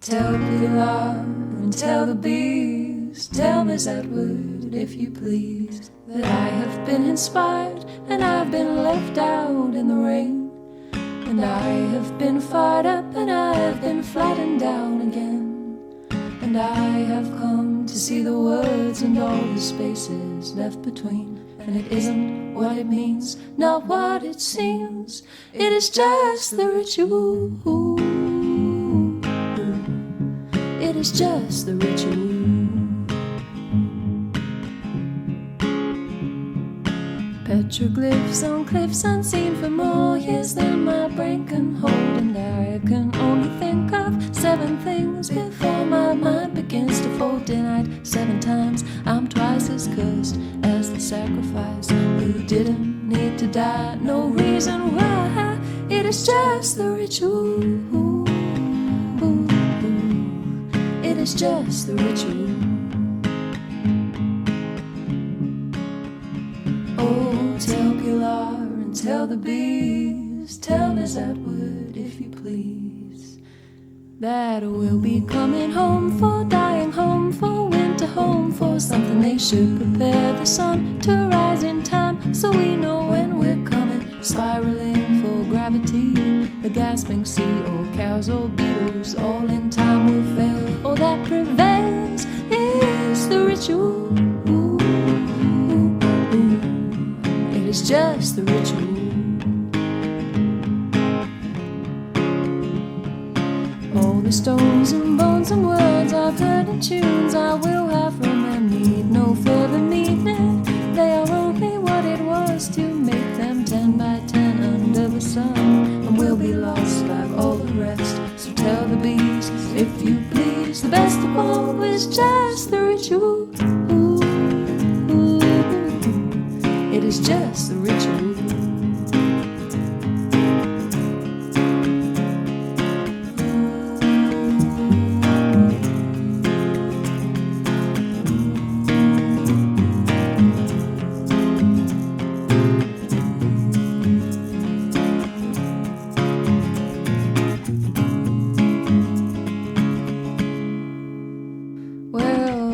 Tell Pilar and tell the bees, tell Miss Edward, if you please, that I have been inspired and I've been left out in the rain, and I have been fired up and I have been flattened down again, and I have come to see the words and all the spaces left between, and it isn't what it means, not what it seems, it is just the ritual. It is just the ritual. Petroglyphs on cliffs unseen for more years than my brain can hold, and I can only think of 7 things before my mind begins to fold. Denied 7 times, I'm twice as cursed as the sacrifice who didn't need to die. No reason why, it is just the ritual. It is just the ritual. Oh, tell Pilar and tell the bees, tell Miss Atwood, if you please, that we'll be coming home for dying home, for winter home, for something they should prepare the sun to rise in time, so we know when we're coming, spiraling for gravity, the gasping sea, or cows or beetles, all in time will fail. All that prevails is the ritual. It is just the ritual. All the stones and bones and words I've heard in tunes I will have from them need no further meaning. They are only what it was to make them 10 by 10 under the sun, and we'll be lost like all the rest. So tell the bees, if you please, the best of all is just the ritual. It is just the ritual.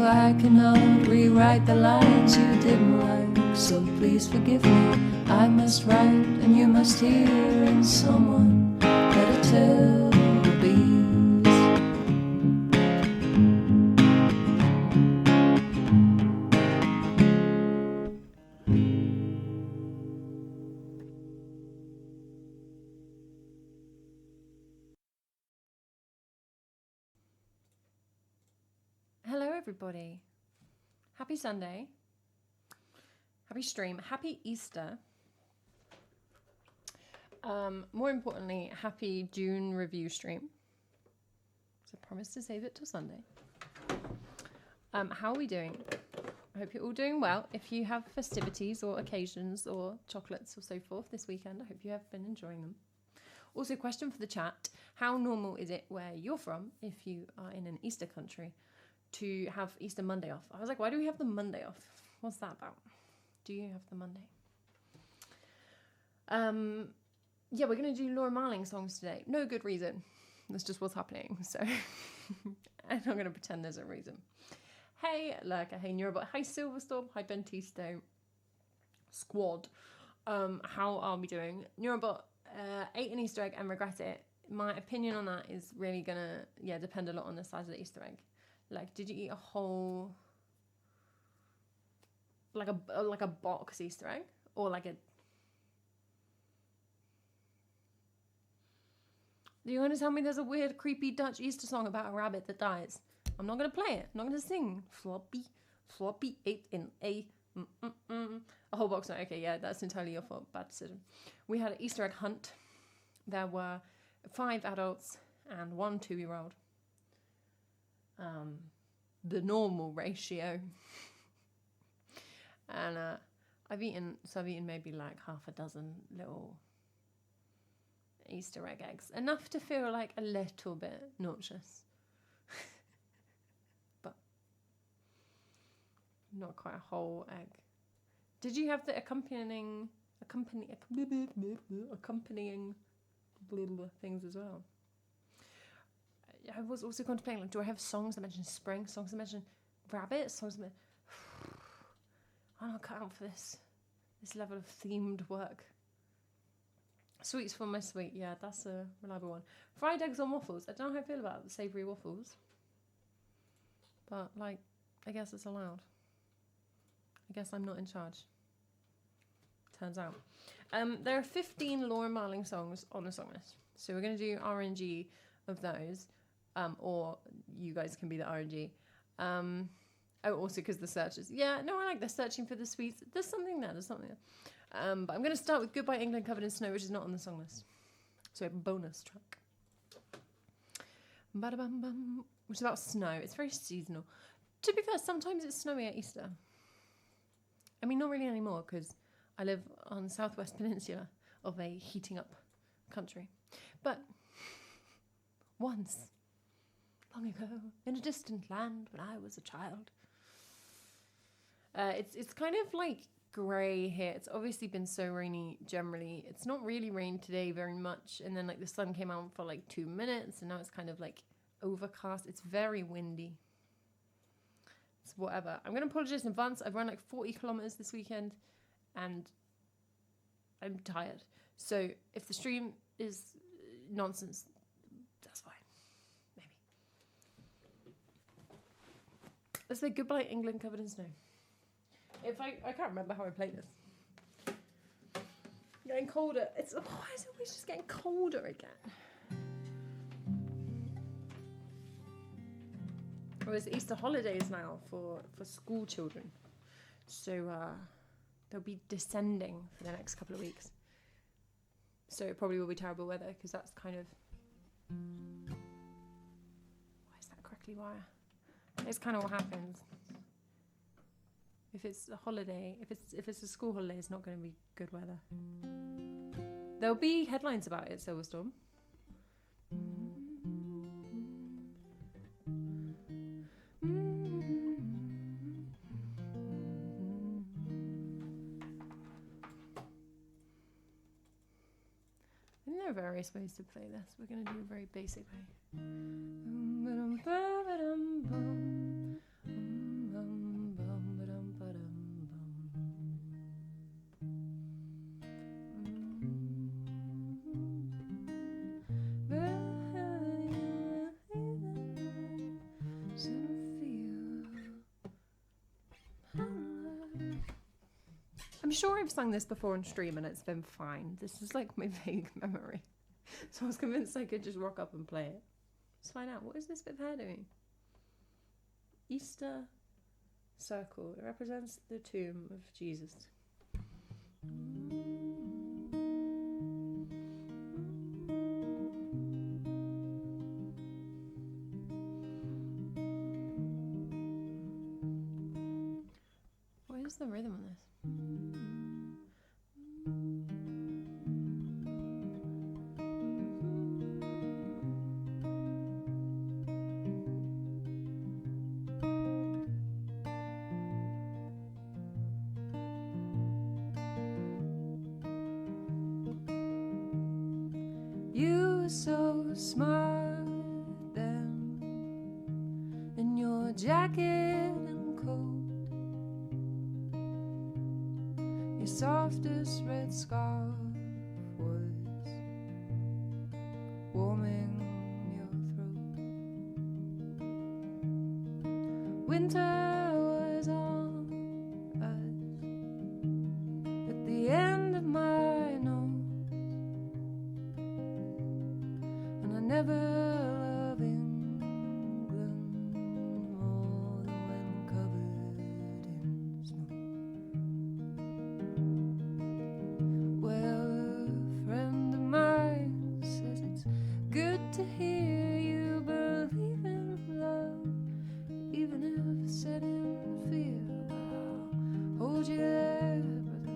I cannot rewrite the lines you didn't like, so please forgive me. I must write and you must hear, and someone better tell the bees. Hello everybody. Happy Sunday. Happy stream. Happy Easter. More importantly, happy June review stream. So I promise to save it till Sunday. How are we doing? I hope you're all doing well. If you have festivities or occasions or chocolates or so forth this weekend, I hope you have been enjoying them. Also, question for the chat. How normal is it where you're from, if you are in an Easter country, to have Easter Monday off? I was like, why do we have the Monday off? What's that about? Do you have the Monday? Yeah, we're going to do Laura Marling songs today. No good reason. That's just what's happening. So I'm not going to pretend there's a reason. Hey, Lurker. Hey, Neurobot. Hi, Silverstorm. Hi, Bentisto. Squad. How are we doing? Neurobot ate an Easter egg and regret it. My opinion on that is really going to, depend a lot on the size of the Easter egg. Like, did you eat a whole, like a box Easter egg? Or like a... Do you want to tell me there's a weird, creepy Dutch Easter song about a rabbit that dies? I'm not going to play it. I'm not going to sing. Floppy ate in a... A whole box. No, okay, yeah, that's entirely your fault. Bad decision. We had an Easter egg hunt. There were 5 adults and 1 2-year-old. The normal ratio. And I've eaten maybe like half a dozen little Easter eggs. Enough to feel like a little bit nauseous. But not quite a whole egg. Did you have the accompanying things as well? I was also contemplating, like, do I have songs that mention spring, songs that mention rabbits, songs that I'm not cut out for this level of themed work. Sweets for my sweet, yeah, that's a reliable one. Fried eggs on waffles. I don't know how I feel about the savoury waffles, but like, I guess it's allowed. I guess I'm not in charge. Turns out. There are 15 Laura Marling songs on the song list, so we're going to do RNG of those, or you guys can be the RNG. Also because the searches. Yeah, no, I like the searching for the sweets. There's something there. But I'm going to start with Goodbye England Covered in Snow, which is not on the song list. So a bonus track. Ba-da-bum-bum, which is about snow. It's very seasonal. To be fair, sometimes it's snowy at Easter. I mean, not really anymore, because I live on the southwest peninsula of a heating up country. But once, long ago, in a distant land when I was a child, it's kind of like grey here. It's obviously been so rainy generally. It's not really rained today very much, and then like the sun came out for like 2 minutes, and now it's kind of like overcast. It's very windy. It's whatever. I'm going to apologise in advance. I've run like 40 kilometres this weekend, and I'm tired. So if the stream is nonsense, that's fine. Maybe. Let's say Goodbye England Covered in Snow. I can't remember how I played this. Getting colder. Why is it always just getting colder again? Well, it's Easter holidays now for school children. So they'll be descending for the next couple of weeks. So it probably will be terrible weather, because that's kind of... Why is that crackly wire? It's kind of what happens. If it's a holiday, if it's a school holiday, it's not going to be good weather. There'll be headlines about it, Silverstorm. I think there are various ways to play this. We're going to do a very basic way. I'm sure I've sung this before on stream and it's been fine. This is like my vague memory. So I was convinced I could just rock up and play it. Let's find out. What is this bit of hair doing? Easter circle. It represents the tomb of Jesus. What is the rhythm on this? You were so smart then, in your jacket and coat, your softest red scarf was warming your throat. Winter was on us at the end of my nose, and I never love England more than when covered in snow. Well, a friend of mine says it's good to hear you believe in love, even if set in fear. But I'll hold you there, brother,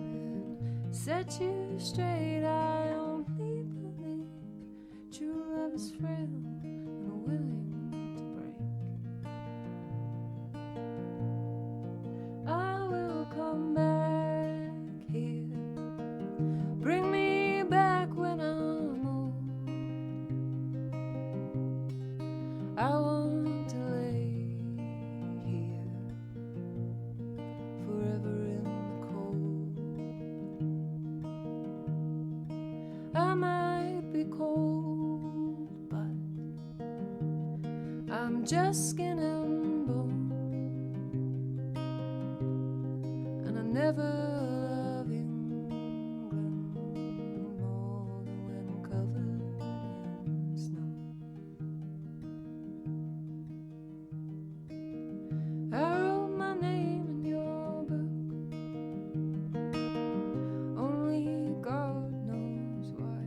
and set you straight. I only believe true love is frail and willing to break. I will come back here. Bring me back when I'm old. I want to lay here forever in the cold. I might be cold, but I'm just skin and bone, and I never love England more than when covered in snow. I wrote my name in your book, only God knows why,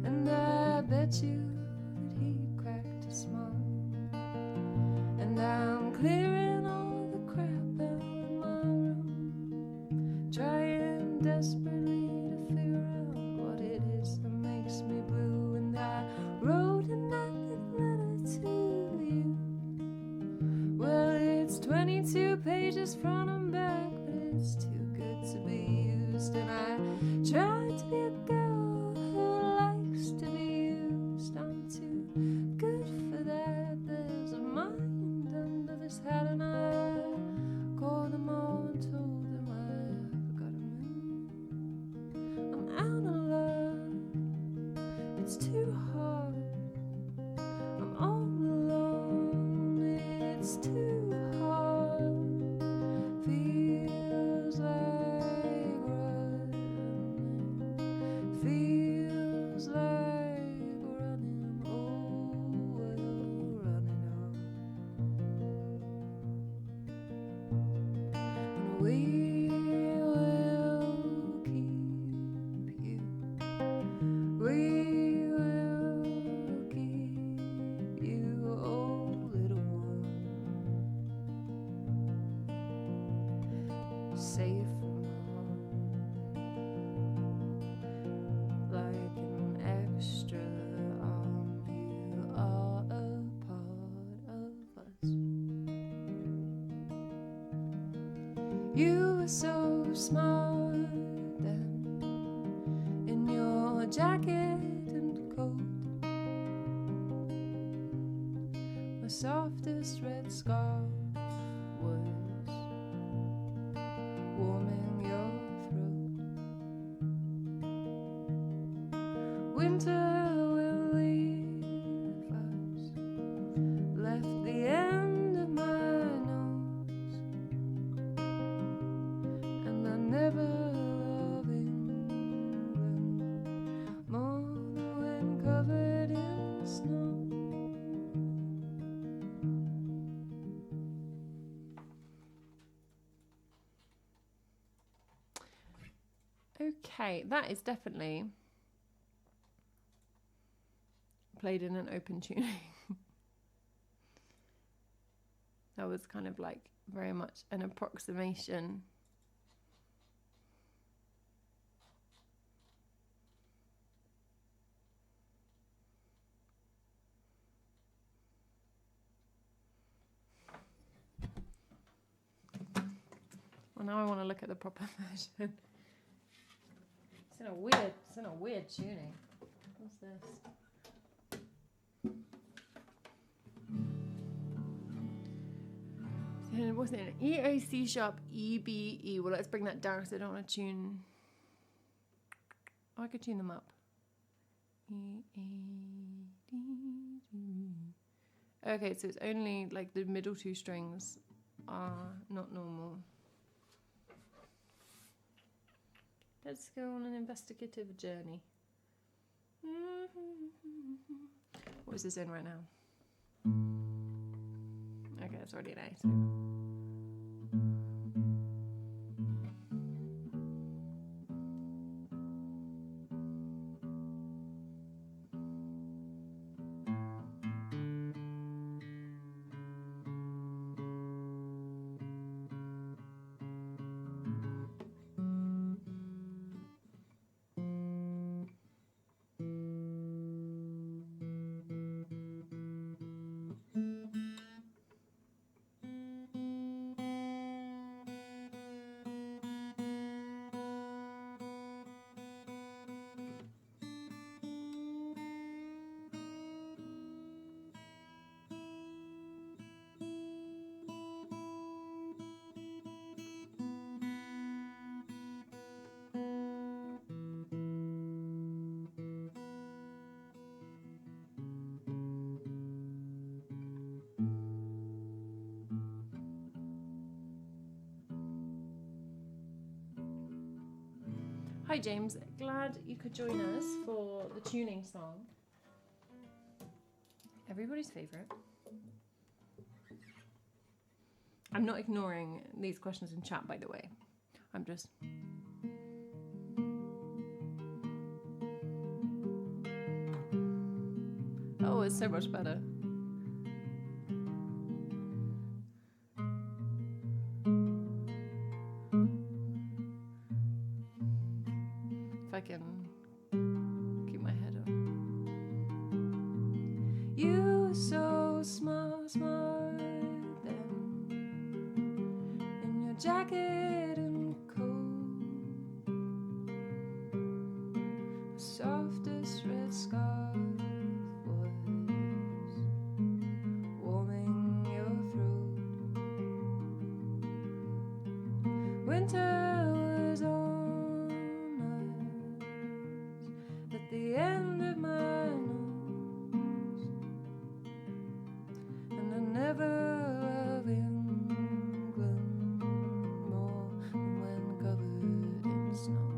and I bet you that he cracked a smile. And I'm clearing all the crap out of my room, trying desperately to figure out what it is that makes me blue. And I wrote a letter to you. Well, it's 22 pages front and back, but it's too good to be used. And I tried to be a girl who likes to be used. I'm too good for that. There's a mind under this hat, and I called them all and told them I've got a moon. I'm out of love, it's too hard. I'm all alone, it's too hard. Feels like running, feels like running, oh well, running on. And we will keep you, we will keep you, oh little one, safe from harm, like an extra arm. You are a part of us. You were so smart then, in your jacket and coat. My softest red scarf was warming your throat. Winter will leave us, left the end of my nose, and I never love England more than when covered in snow. Okay, that is definitely played in an open tuning. That was kind of like very much an approximation. Well, now I want to look at the proper version. It's in a weird tuning. What's this? It wasn't an E, A, C sharp, E, B, E. Well, let's bring that down because I don't want to tune. Oh, I could tune them up. E, A, D, D. Okay, so it's only like the middle two strings are not normal. Let's go on an investigative journey. What is this in right now? Okay, it's already an A. So. Hi James, glad you could join us for the tuning song. Everybody's favourite. I'm not ignoring these questions in chat, by the way. I'm just... Oh, it's so much better. If I can keep my head up. You were so smart then, in your jacket and coat, the softest red scarf was warming your throat. Winter was on us at the end of my nose, and I never love England more than when covered in snow.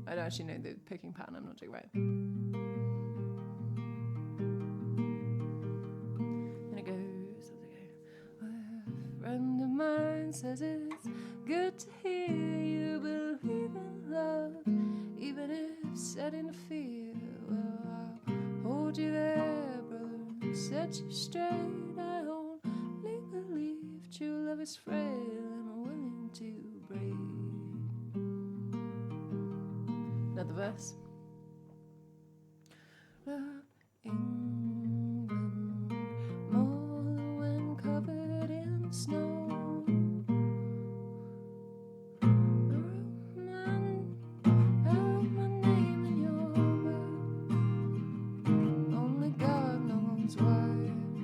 I don't actually know the picking pattern, I'm not doing right. And it goes, a friend of mine says it's good to hear you believe in love, even if set in fear. Well, I'll hold you there, brother, set you straight. I only believe true love is frail and willing to break. Another verse. Love England more than when covered in snow. I wrote my name in your book. Only God knows why.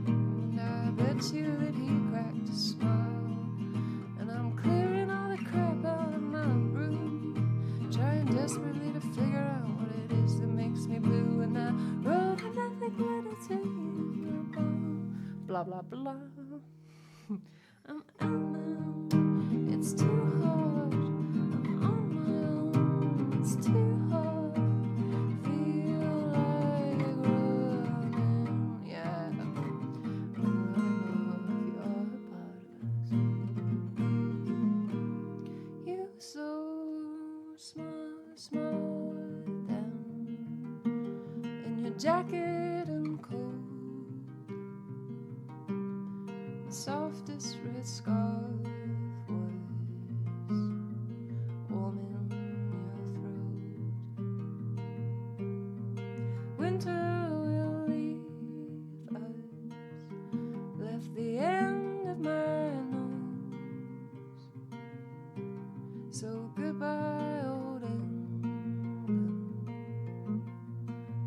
And I bet you that he cracked a smile. And I'm clearing all the crap out of my room, trying desperately to figure out what it is that makes me blue. And I wrote a lovely letter to you about blah blah blah. It's too hard. I'm on my own. It's too hard. Feel like running. Yeah. I know if you are a part of us. You were so smart then, in your jacket and coat, the softest red scarf was warming your throat. Winter will leave us, left the end of my nose. So goodbye, old England,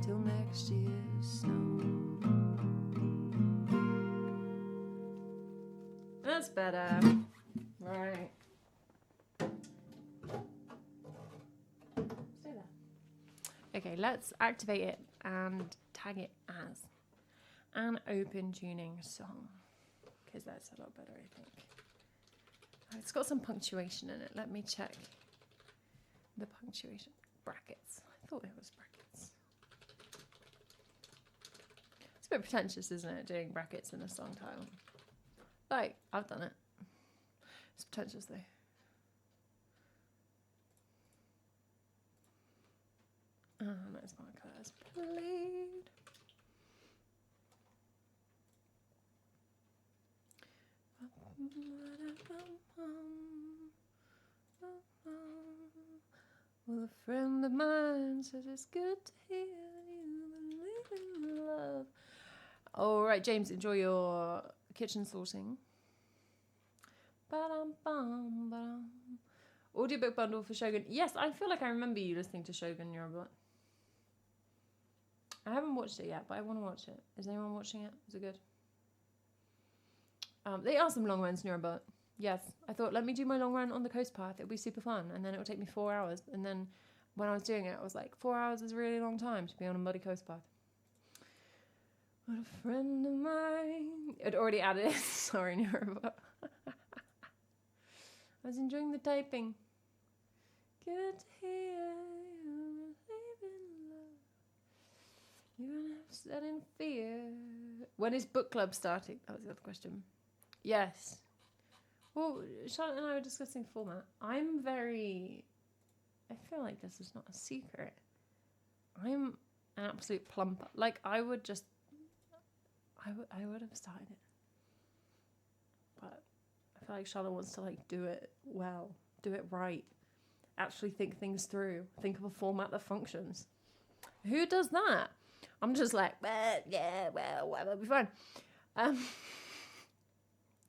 till next year's snow. That's better. Right. Stay there. Okay, let's activate it and tag it as an open tuning song, because that's a lot better, I think. Oh, it's got some punctuation in it. Let me check the punctuation. Brackets. I thought there was brackets. It's a bit pretentious, isn't it, doing brackets in a song title? Like, I've done it. It's pretentious though. Oh, no, it's not class. Played. Well, a friend of mine says it's good to hear you believe in love. All right, James, enjoy your kitchen sorting. Ba-dum, ba-dum. Audiobook bundle for Shogun. Yes, I feel like I remember you listening to Shogun Yorobot. I haven't watched it yet, but I want to watch it. Is anyone watching it? Is it good? They are some long runs in Yorobot. Yes, I thought, let me do my long run on the coast path. It'll be super fun. And then it'll take me 4 hours. And then when I was doing it, I was like, 4 hours is a really long time to be on a muddy coast path. What a friend of mine. I'd already added it. Sorry, Yorobot. I was enjoying the typing. Good to hear you believe in love. You're gonna have set in fear. When is book club starting? That was the other question. Yes. Well, Charlotte and I were discussing format. I feel like this is not a secret. I'm an absolute plumper. Like, I would have started it. But I feel like Charlotte wants to, like, do it well, do it right, actually think things through, think of a format that functions. Who does that? I'm just like, yeah, well, whatever, it'll be fine.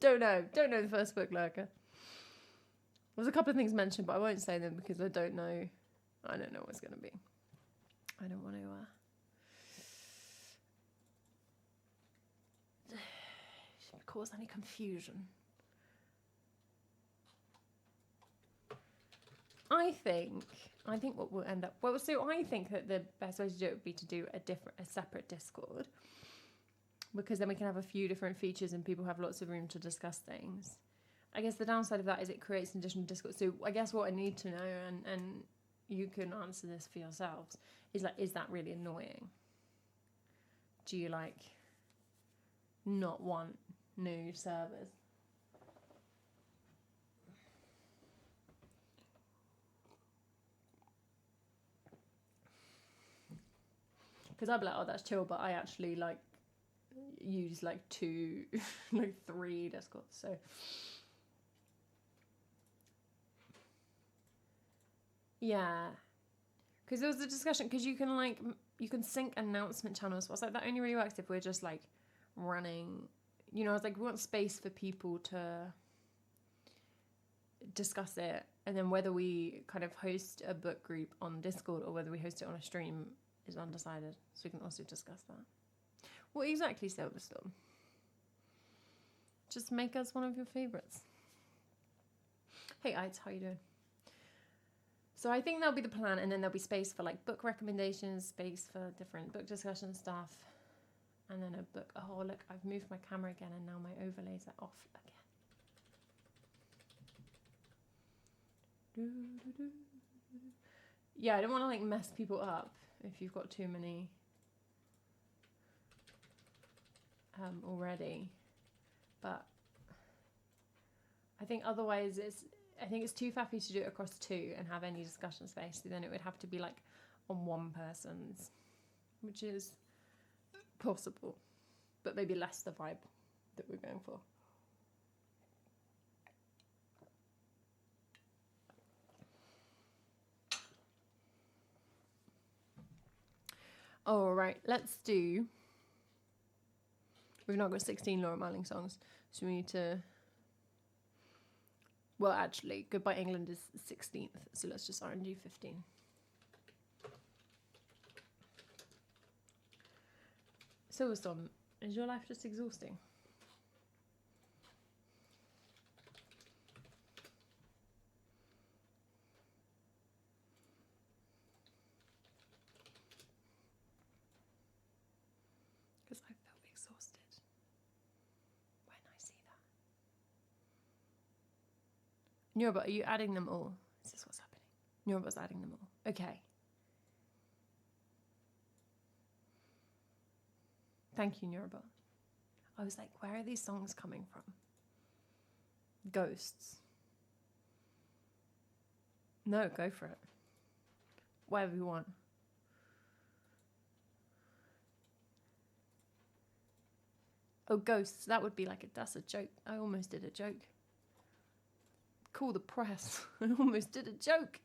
Don't know the first book, Lurker. There's a couple of things mentioned, but I won't say them because I don't know what's going to be. I don't want to cause any confusion. I think what we'll end up... Well, so I think that the best way to do it would be to do a separate Discord, because then we can have a few different features and people have lots of room to discuss things. I guess the downside of that is it creates an additional Discord. So I guess what I need to know, and you can answer this for yourselves, is like, is that really annoying? Do you, like, not want new servers? Because I'd be like, oh, that's chill, but I actually, like, use, like, 2, like, 3 Discords, so... Yeah. Because there was a discussion, because you can sync announcement channels. So I was like, that only really works if we're just, like, running... You know, I was like, we want space for people to discuss it, and then whether we kind of host a book group on Discord or whether we host it on a stream is undecided. So we can also discuss that. What exactly, Silverstorm? Just make us one of your favourites. Hey, Ides, how you doing? So I think that'll be the plan, and then there'll be space for, like, book recommendations, space for different book discussion stuff, and then a book. Oh, look, I've moved my camera again, and now my overlays are off again. Yeah, I don't want to, like, mess people up if you've got too many already, but I think otherwise it's too faffy to do it across 2 and have any discussion space. So then it would have to be, like, on one person's, which is possible, but maybe less the vibe that we're going for. All right, let's do... We've not got 16 Laura Marling songs, so we need to... Well, actually, Goodbye England is 16th, so let's just RNG 15. Silverstorm, is your life just exhausting? Because I felt exhausted when I see that. Nurba, are you adding them all? Is this what's happening? Nurba's adding them all. Okay. Thank you, Nurba. I was like, where are these songs coming from? Ghosts. No, go for it. Whatever you want. Oh, ghosts. That would be like that's a joke. I almost did a joke. Call the press. I almost did a joke.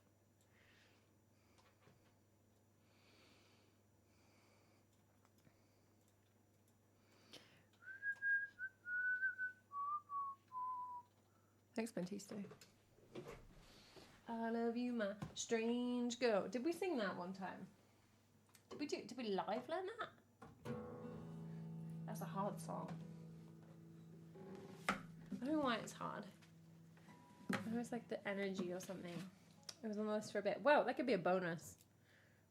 Thanks, Bentisto. I love you, my strange girl. Did we sing that one time? Did we live learn that? That's a hard song. I don't know why it's hard. I know it's like the energy or something. It was on the list for a bit. Well, that could be a bonus.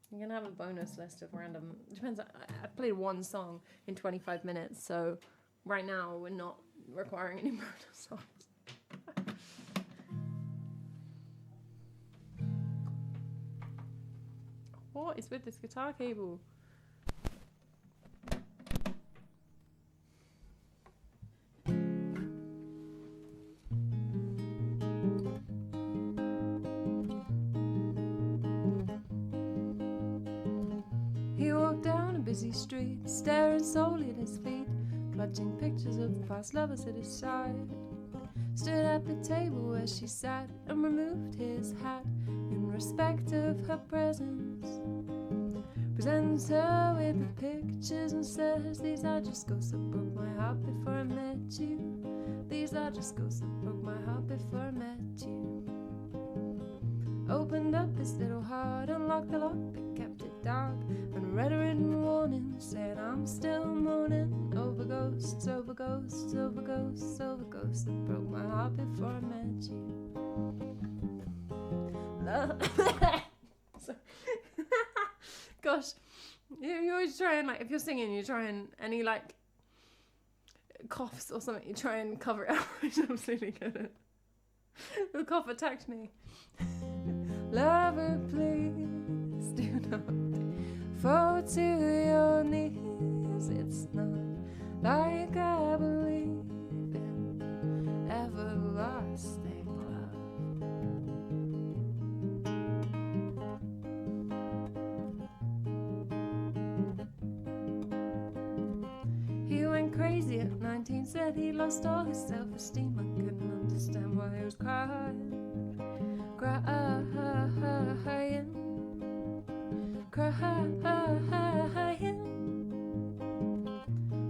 I'm going to have a bonus list of random... It depends. I played one song in 25 minutes, so right now we're not requiring any bonus songs. What is with this guitar cable? He walked down a busy street, staring solely at his feet, clutching pictures of the past lovers at his side. Stood at the table where she sat and removed his hat in respect of her presence. Presents her with the pictures and says, these are just ghosts that broke my heart before I met you. These are just ghosts that broke my heart before I met you. Opened up his little heart, unlocked the lock that kept it dark, and read a written warning saying, I'm still mourning over ghosts, over ghosts, over ghosts, over ghosts that broke my heart before I met you. Gosh, you always try and, like, if you're singing, you try and any, like, coughs or something, you try and cover it up, which I'm absolutely good at. The cough attacked me. Lover, please do not fall to your knees. It's not like I believe in everlasting love. He went crazy at 19, said he lost all his self-esteem. I couldn't understand why he was crying. Crying.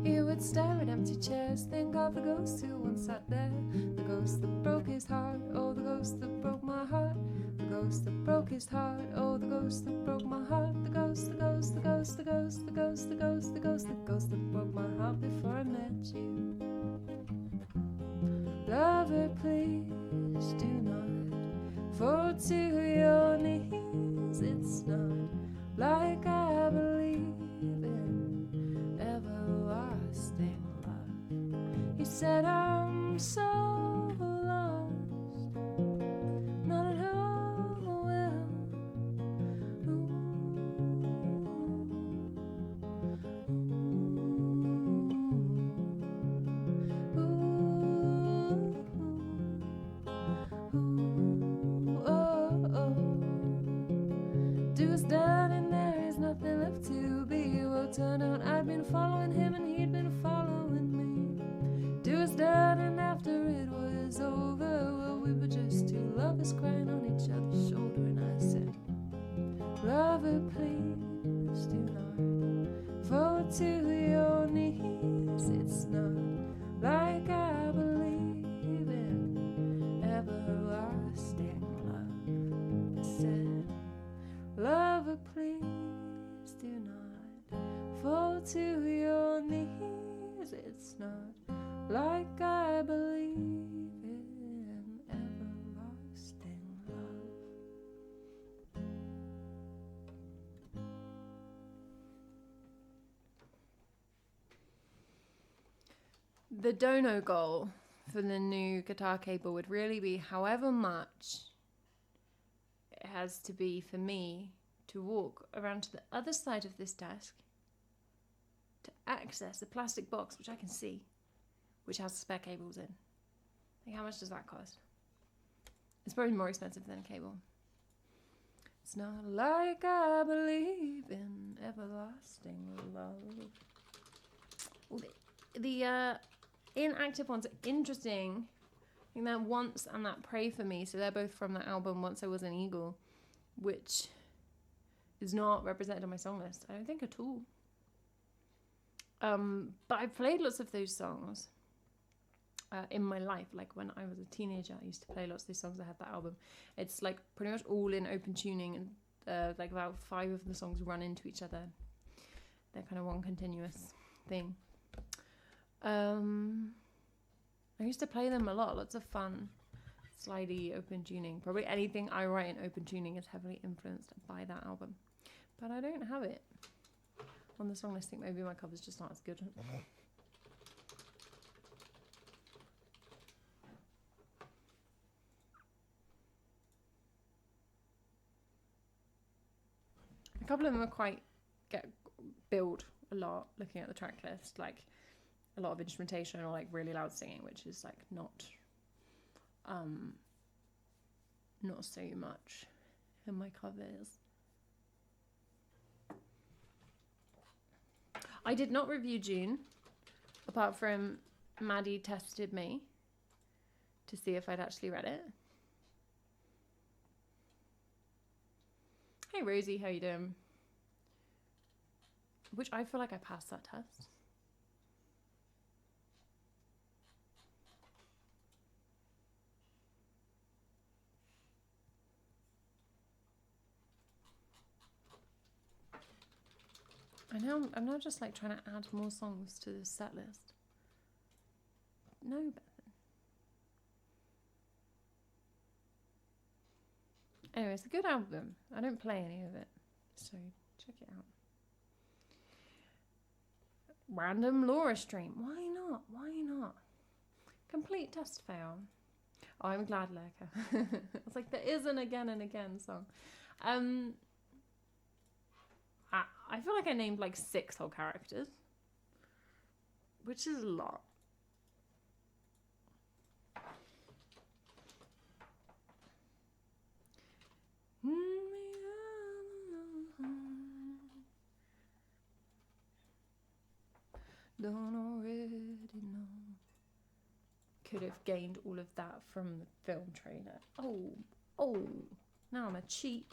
He would stare at empty chairs, think of the ghost who once sat there. The ghost that broke his heart, oh the ghost that broke my heart. The ghost that broke his heart, oh the ghost that broke my heart. The ghost, the ghost, the ghost, the ghost, the ghost, the ghost, the ghost, the ghost that broke my heart before I met you. Lover, please do not fall to your knees. It's not like I believe in everlasting love. He said, I'm so lost, not at all well. Do us done and there is nothing left to be. Well, turned out I'd been following him and he'd been following me. Do us done and after it was over, well, we were just two lovers crying on each other's shoulder. And I said, lover, please do not fall to your knees. It's not like I believe in everlasting love. I said, lover, please do not fall to your knees. It's not like I believe in everlasting love. The dono goal for the new guitar cable would really be however much it has to be for me to walk around to the other side of this desk to access a plastic box which I can see, which has spare cables in. Like, how much does that cost? It's probably more expensive than a cable. It's not like I believe in everlasting love. Well, the inactive ones are interesting. I think that Once and that Pray For Me, so they're both from the album Once I Was an Eagle, which is not represented on my song list, I don't think at all. But I've played lots of those songs in my life. Like when I was a teenager, I used to play lots of those songs. I had that album. It's like pretty much all in open tuning, and like about 5 of the songs run into each other. They're kind of one continuous thing. I used to play them a lot. Lots of fun, slidey open tuning. Probably anything I write in open tuning is heavily influenced by that album. But I don't have it on the song list. I think maybe my covers just aren't as good. couple of them are quite build a lot. Looking at the track list, like a lot of instrumentation or like really loud singing, which is like not so much in my covers. I did not review June, apart from Maddie tested me to see if I'd actually read it. Hey Rosie, how you doing? Which I feel like I passed that test. I'm now just like trying to add more songs to this set list. No, Bethan. Anyway, it's a good album. I don't play any of it, so check it out. Random Laura stream. Why not? Why not? Complete test fail. Oh, I'm glad, Lurker. It's like there is an again and again song. I feel like I named like 6 whole characters, which is a lot. Don't already know. Could have gained all of that from the film trailer. Oh, now I'm a cheat.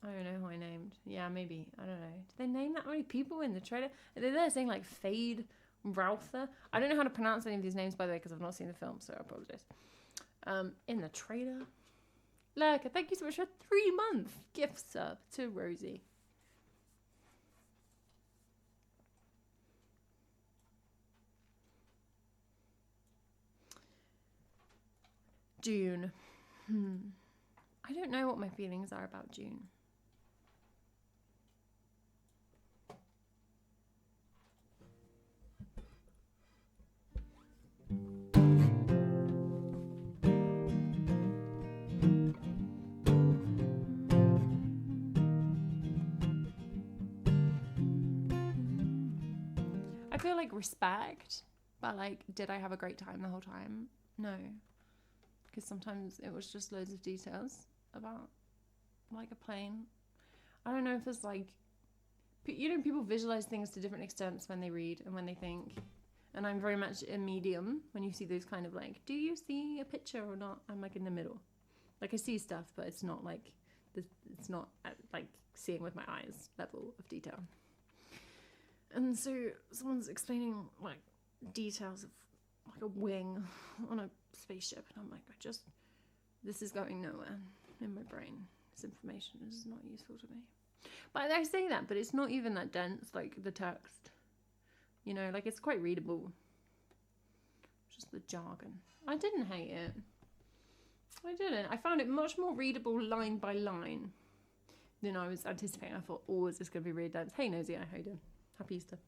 I don't know who I named. Yeah, maybe. I don't know. Did they name that many people in the trailer? They're there saying like Fade Routher. I don't know how to pronounce any of these names, by the way, because I've not seen the film, so I apologize. In the trailer. Lurker, thank you so much for a 3-month gift sub to Rosie. June. I don't know what my feelings are about June. I feel like respect, but like, did I have a great time the whole time? No. Because sometimes it was just loads of details about like a plane. I don't know if it's like, you know, people visualize things to different extents when they read and when they think. And I'm very much a medium when you see those kind of like, do you see a picture or not? I'm like in the middle. Like I see stuff, but it's not like, it's not at like seeing with my eyes level of detail. And so someone's explaining like details of like a wing on a spaceship, and I'm like, this is going nowhere in my brain. This information is not useful to me. But I say that, but it's not even that dense, like the text. You know, like it's quite readable. Just the jargon. I didn't hate it. I didn't. I found it much more readable line by line than I was anticipating. I thought, oh, is this going to be really dense? Hey, Nosy, how you doing? Happy Easter.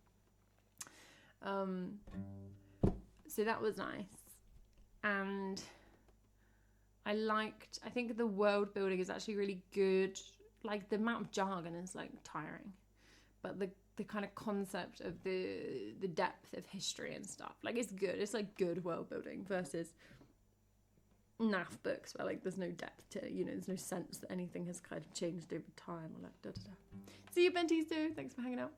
So that was nice. And I think the world building is actually really good. Like the amount of jargon is like tiring. But the kind of concept of the depth of history and stuff, like it's good. It's like good world building versus naff books where like there's no depth to it, you know, there's no sense that anything has kind of changed over time or like da-da-da. See you, Benties, too. Thanks for hanging out.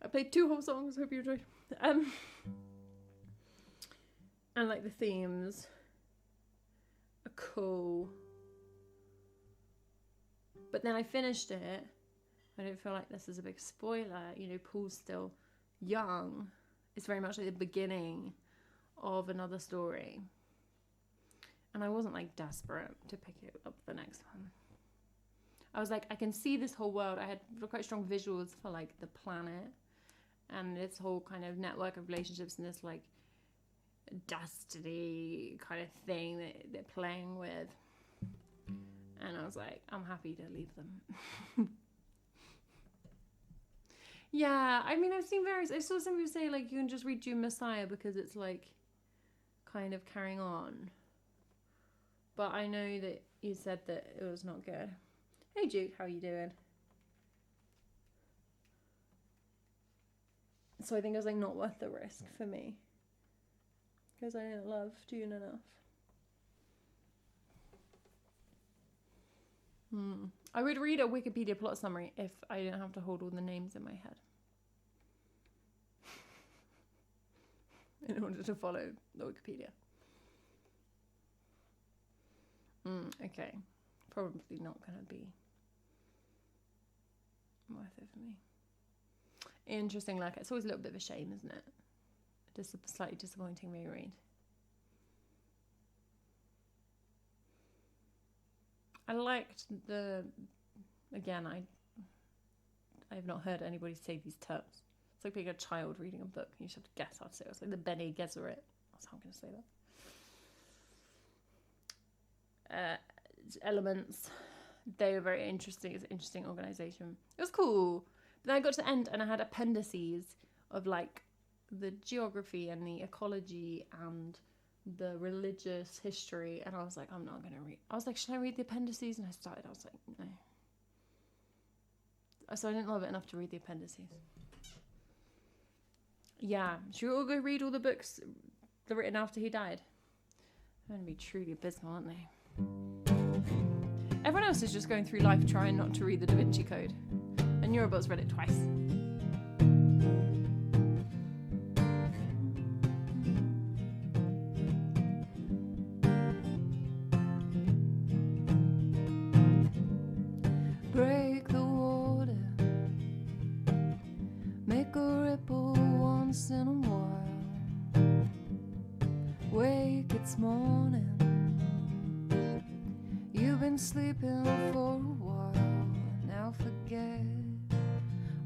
I played 2 whole songs. Hope you enjoyed. And like the themes are cool. But then I finished it. I don't feel like this is a big spoiler. You know, Paul's still young. It's very much like the beginning of another story. And I wasn't like desperate to pick it up the next one. I was like, I can see this whole world. I had quite strong visuals for like the planet and this whole kind of network of relationships and this like destiny kind of thing that they're playing with. And I was like, I'm happy to leave them. Yeah, I mean, I saw some people say like you can just read June Messiah because it's like kind of carrying on. But I know that you said that it was not good. Hey Duke, how you doing? So I think it was like not worth the risk for me because I didn't love Dune enough. I would read a Wikipedia plot summary if I didn't have to hold all the names in my head in order to follow the Wikipedia. Okay, probably not gonna be worth it for me. Interesting, like it's always a little bit of a shame, isn't it? Just a slightly disappointing reread. I liked again, I've not heard anybody say these terms. It's like being a child reading a book. You just have to guess how to say it. It's like the Bene Gesserit. That's how I'm going to say that. Elements. They were very interesting. It's an interesting organisation. It was cool. But then I got to the end and I had appendices of like the geography and the ecology and the religious history, and I was like, I'm not going to read. I was like, should I read the appendices? And I was like, no. So I didn't love it enough to read the appendices. Yeah, should we all go read all the books that were written after he died? They're going to be truly abysmal, aren't they? Everyone else is just going through life trying not to read the Da Vinci Code, and Eurobot's read it twice. Break the water, make a ripple once in a while. Wake, it's morning. You've been sleeping for a while. Now forget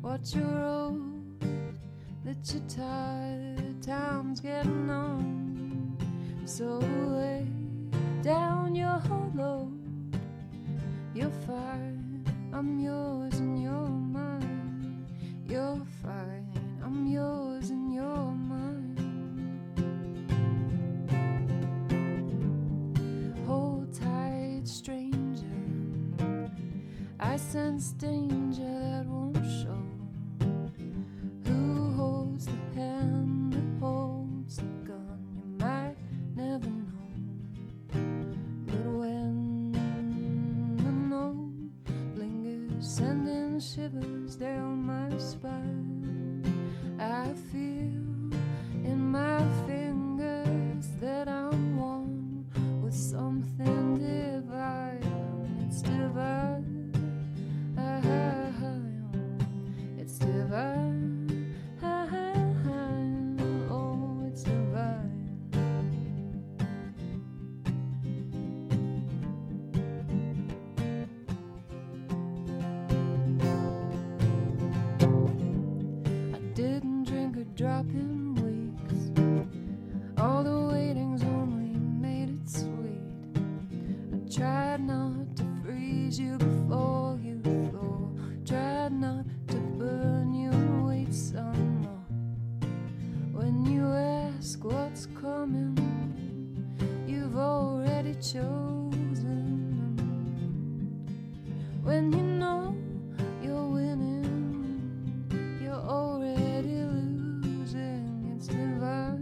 what you wrote, that you're tired, time's getting on. So lay down your load. You're fine, I'm yours and you're mine. You're fine, I'm yours and you're mine. Hold tight, stranger. I sense danger that won't show. Who holds the hand that holds the gun? You might never know. But when the note lingers, sending shivers down my spine, I feel in my fingers that I'm one with something divine. It's divine. It's divine. Oh, it's divine. I didn't drink a drop in weeks. All the waiting's only made it sweet. I tried not to freeze you before you thaw. Tried not to burn you and wait some more. When you ask what's coming, you've already chosen. When you know you're winning, you're already losing. It's divine.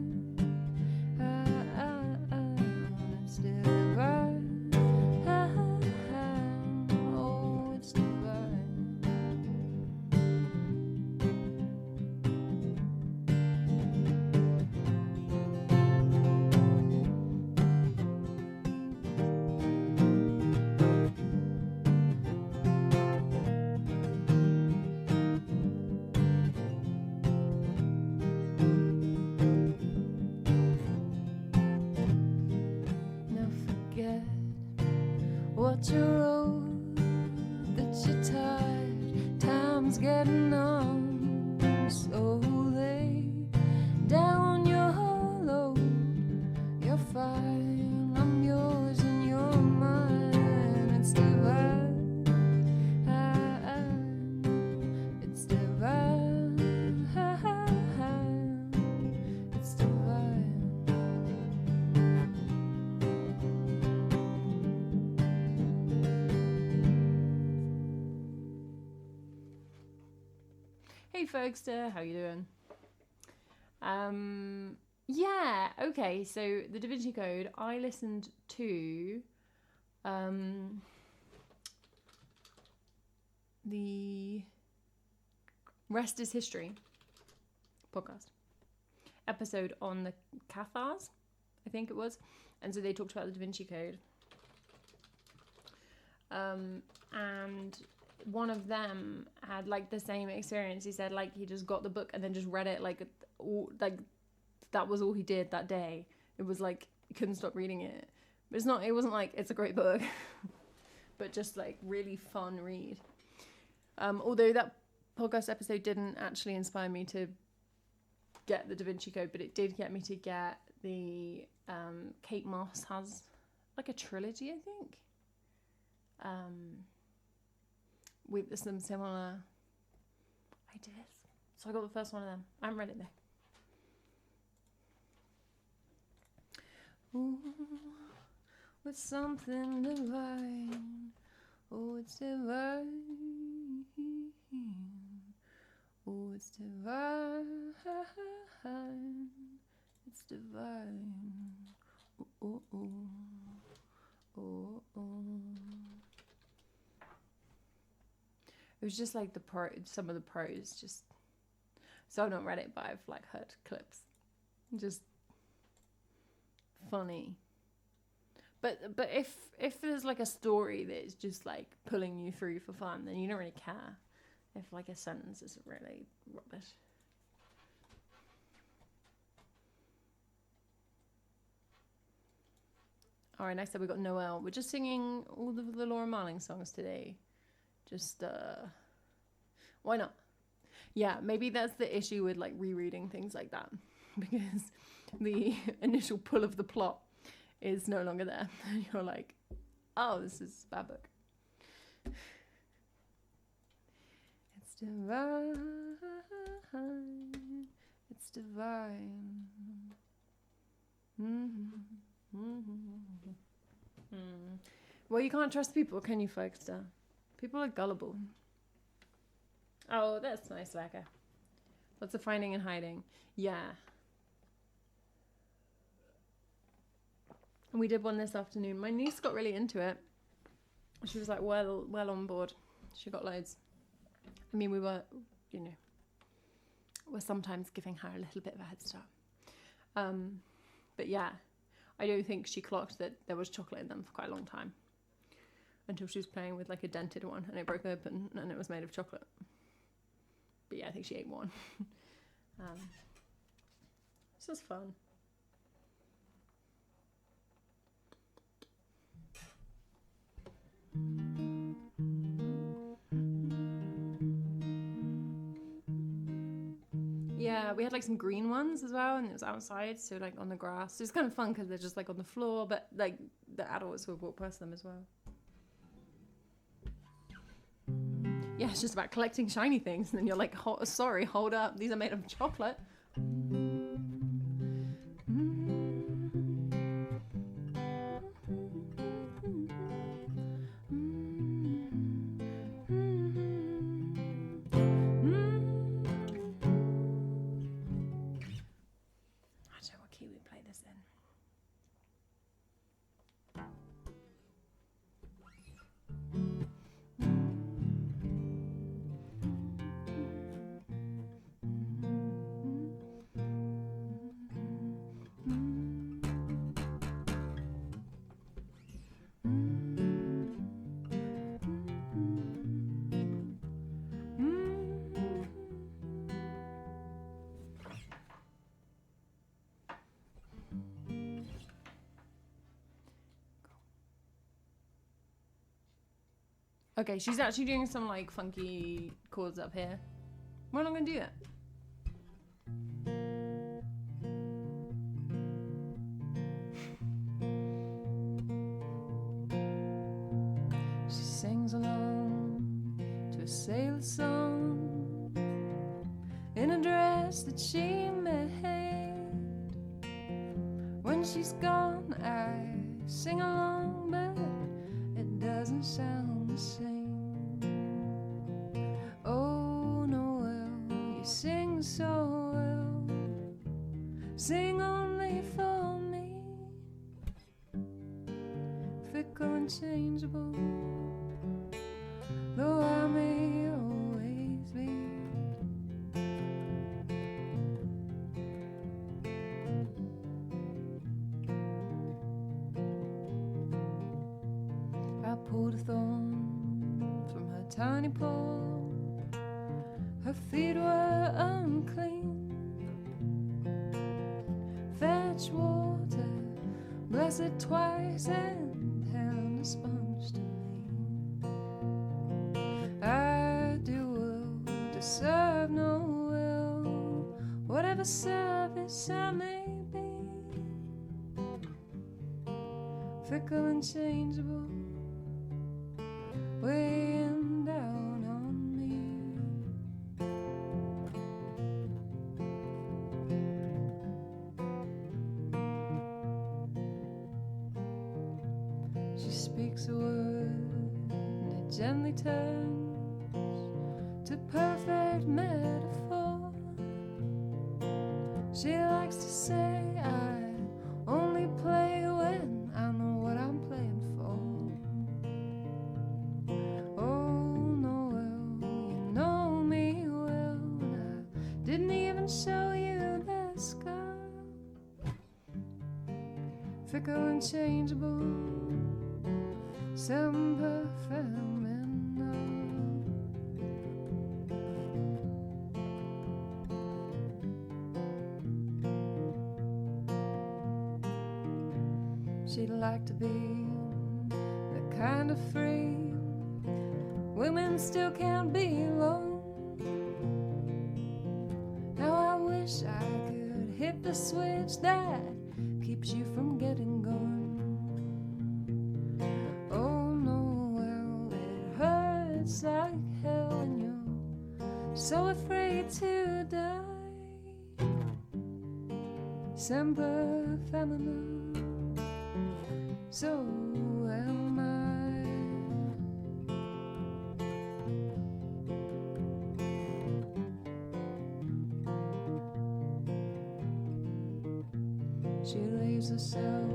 It's divine. Oh, it's divine. Now forget what you wrote, that you're tired, time's getting on. So lay down your load. You're fine, I'm yours and you're mine. It's divine. It's divine. It's divine. Hey Fergster, how you doing? Yeah, okay, so the Da Vinci Code, I listened to the Rest is History podcast episode on the Cathars, I think it was. And so they talked about the Da Vinci Code. And one of them had like the same experience. He said like he just got the book and then just read it like that was all he did that day. It was like he couldn't stop reading it. But it wasn't like it's a great book, but just like really fun read. Although that podcast episode didn't actually inspire me to get the Da Vinci Code, but it did get me to get the Kate Moss has like a trilogy, I think. With some similar ideas. So I got the first one of them. I haven't read it though. Ooh, with something divine. Oh, it's divine. Oh, it's divine. It's divine. Oh, oh, oh. Oh, oh. It was just like some of the prose, just, so I've not read it, but I've like heard clips, just funny. But if there's like a story that is just like pulling you through for fun, then you don't really care if like a sentence is really rubbish. All right, next up we got Noel. We're just singing all of the Laura Marling songs today. Just, why not? Yeah, maybe that's the issue with like rereading things like that, because the initial pull of the plot is no longer there. And you're like, oh, this is a bad book. It's divine. It's divine. Mm-hmm. Mm-hmm. Mm. Well, you can't trust people, can you, folks? People are gullible. Oh, that's nice, Becca. Lots of finding and hiding. Yeah. And we did one this afternoon. My niece got really into it. She was like well on board. She got loads. I mean, we're sometimes giving her a little bit of a head start. But yeah, I don't think she clocked that there was chocolate in them for quite a long time. Until she was playing with like a dented one and it broke open and it was made of chocolate. But yeah, I think she ate one. This was fun. Yeah, we had like some green ones as well, and it was outside, so like on the grass. So it's kind of fun because they're just like on the floor, but like the adults would walk past them as well. Yeah, it's just about collecting shiny things, and then you're like, sorry, hold up, these are made of chocolate. Okay, she's actually doing some like funky chords up here. We're not gonna do that. She sings along to a sailor song in a dress that she made. When she's gone, I sing along, but it doesn't sound the same. Oh, Noel, you sing so well. Sing only for me, fickle and changeable, though I may always be. I pulled a thorn from her tiny paw. Her feet were unclean. Fetch water, bless it twice, and hand a sponge to me. I do well to serve no will, whatever service I may be. Fickle and changeable, weighing down on me. She speaks a word and it gently turns to perfect metaphor. She likes to say I only play when I know what I'm playing for. Oh, no, well, you know me well, and I didn't even show you the scar. Fickle and changeable, semper femina. She'd like to be the kind of free women still can't be alone. How I wish I could hit the switch that keeps you from getting gone. Oh no, well, it hurts like hell and you're so afraid to die. Semper femina, so am I. She leaves herself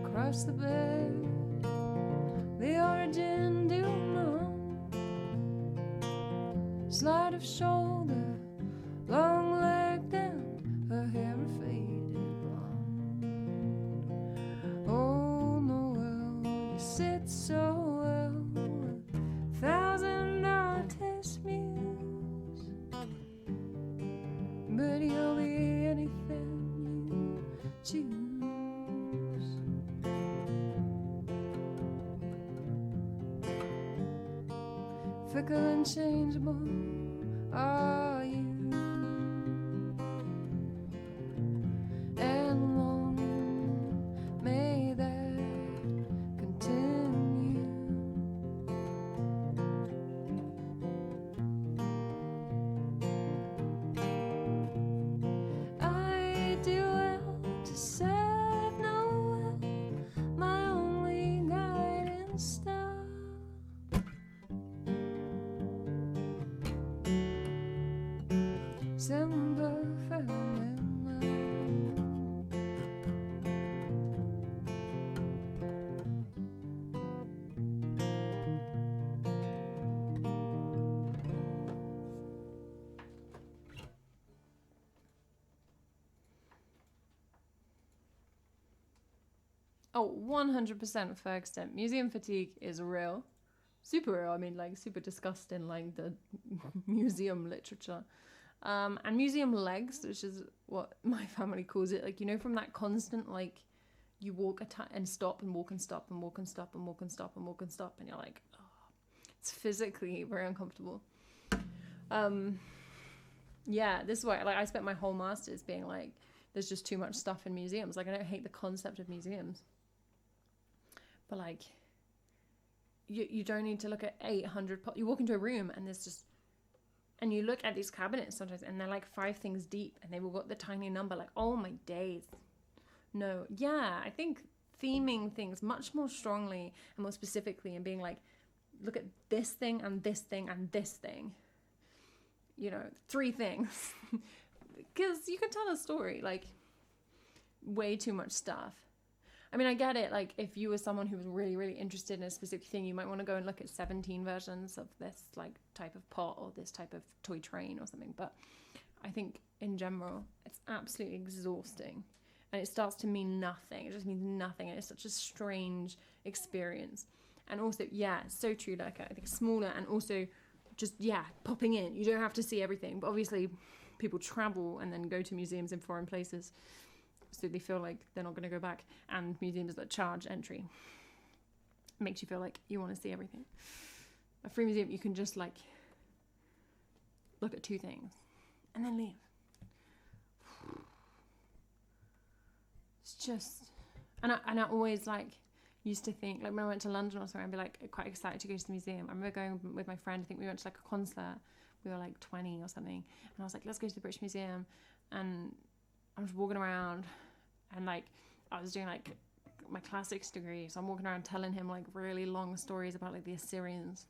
across the bed, the origin du monde. Slide of shoulder, long legged, and her hair a faded blonde. Oh no, well, you sit so well, a thousand artists muse, but you'll be anything you choose. Fickle and changeable are you, and long may that continue. I do well to serve no will, my only guiding star. Semper femina. Oh, 100% Fergston. Museum fatigue is real. Super real. I mean, like, super disgusting, like the museum literature. And museum legs, which is what my family calls it. Like, you know, from that constant, like, you walk and stop and walk and stop and walk and stop and walk and stop and walk and stop. And you're like, oh, it's physically very uncomfortable. Yeah, this is why, like, I spent my whole master's being like, there's just too much stuff in museums. Like, I don't hate the concept of museums. But, like, you don't need to look at 800... You walk into a room and there's just... And you look at these cabinets sometimes and they're like 5 things deep and they've all got the tiny number. Like, oh my days. No. Yeah, I think theming things much more strongly and more specifically and being like, look at this thing and this thing and this thing you know, 3 things. Because you can tell a story, like, way too much stuff. I mean, I get it, like, if you were someone who was really, really interested in a specific thing, you might want to go and look at 17 versions of this, like, type of pot or this type of toy train or something. But I think, in general, it's absolutely exhausting. And it starts to mean nothing. It just means nothing. And it's such a strange experience. And also, yeah, so true, like, I think smaller and also just, yeah, popping in. You don't have to see everything. But obviously, people travel and then go to museums in foreign places. So they feel like they're not going to go back. And museums that charge entry. It makes you feel like you want to see everything. A free museum, you can just, like, look at 2 things. And then leave. It's just... And I always, like, used to think, like, when I went to London or something, I'd be, like, quite excited to go to the museum. I remember going with my friend, I think we went to, like, a concert. We were, like, 20 or something. And I was like, let's go to the British Museum. And I was walking around and, like, I was doing, like, my classics degree. So I'm walking around telling him, like, really long stories about, like, the Assyrians.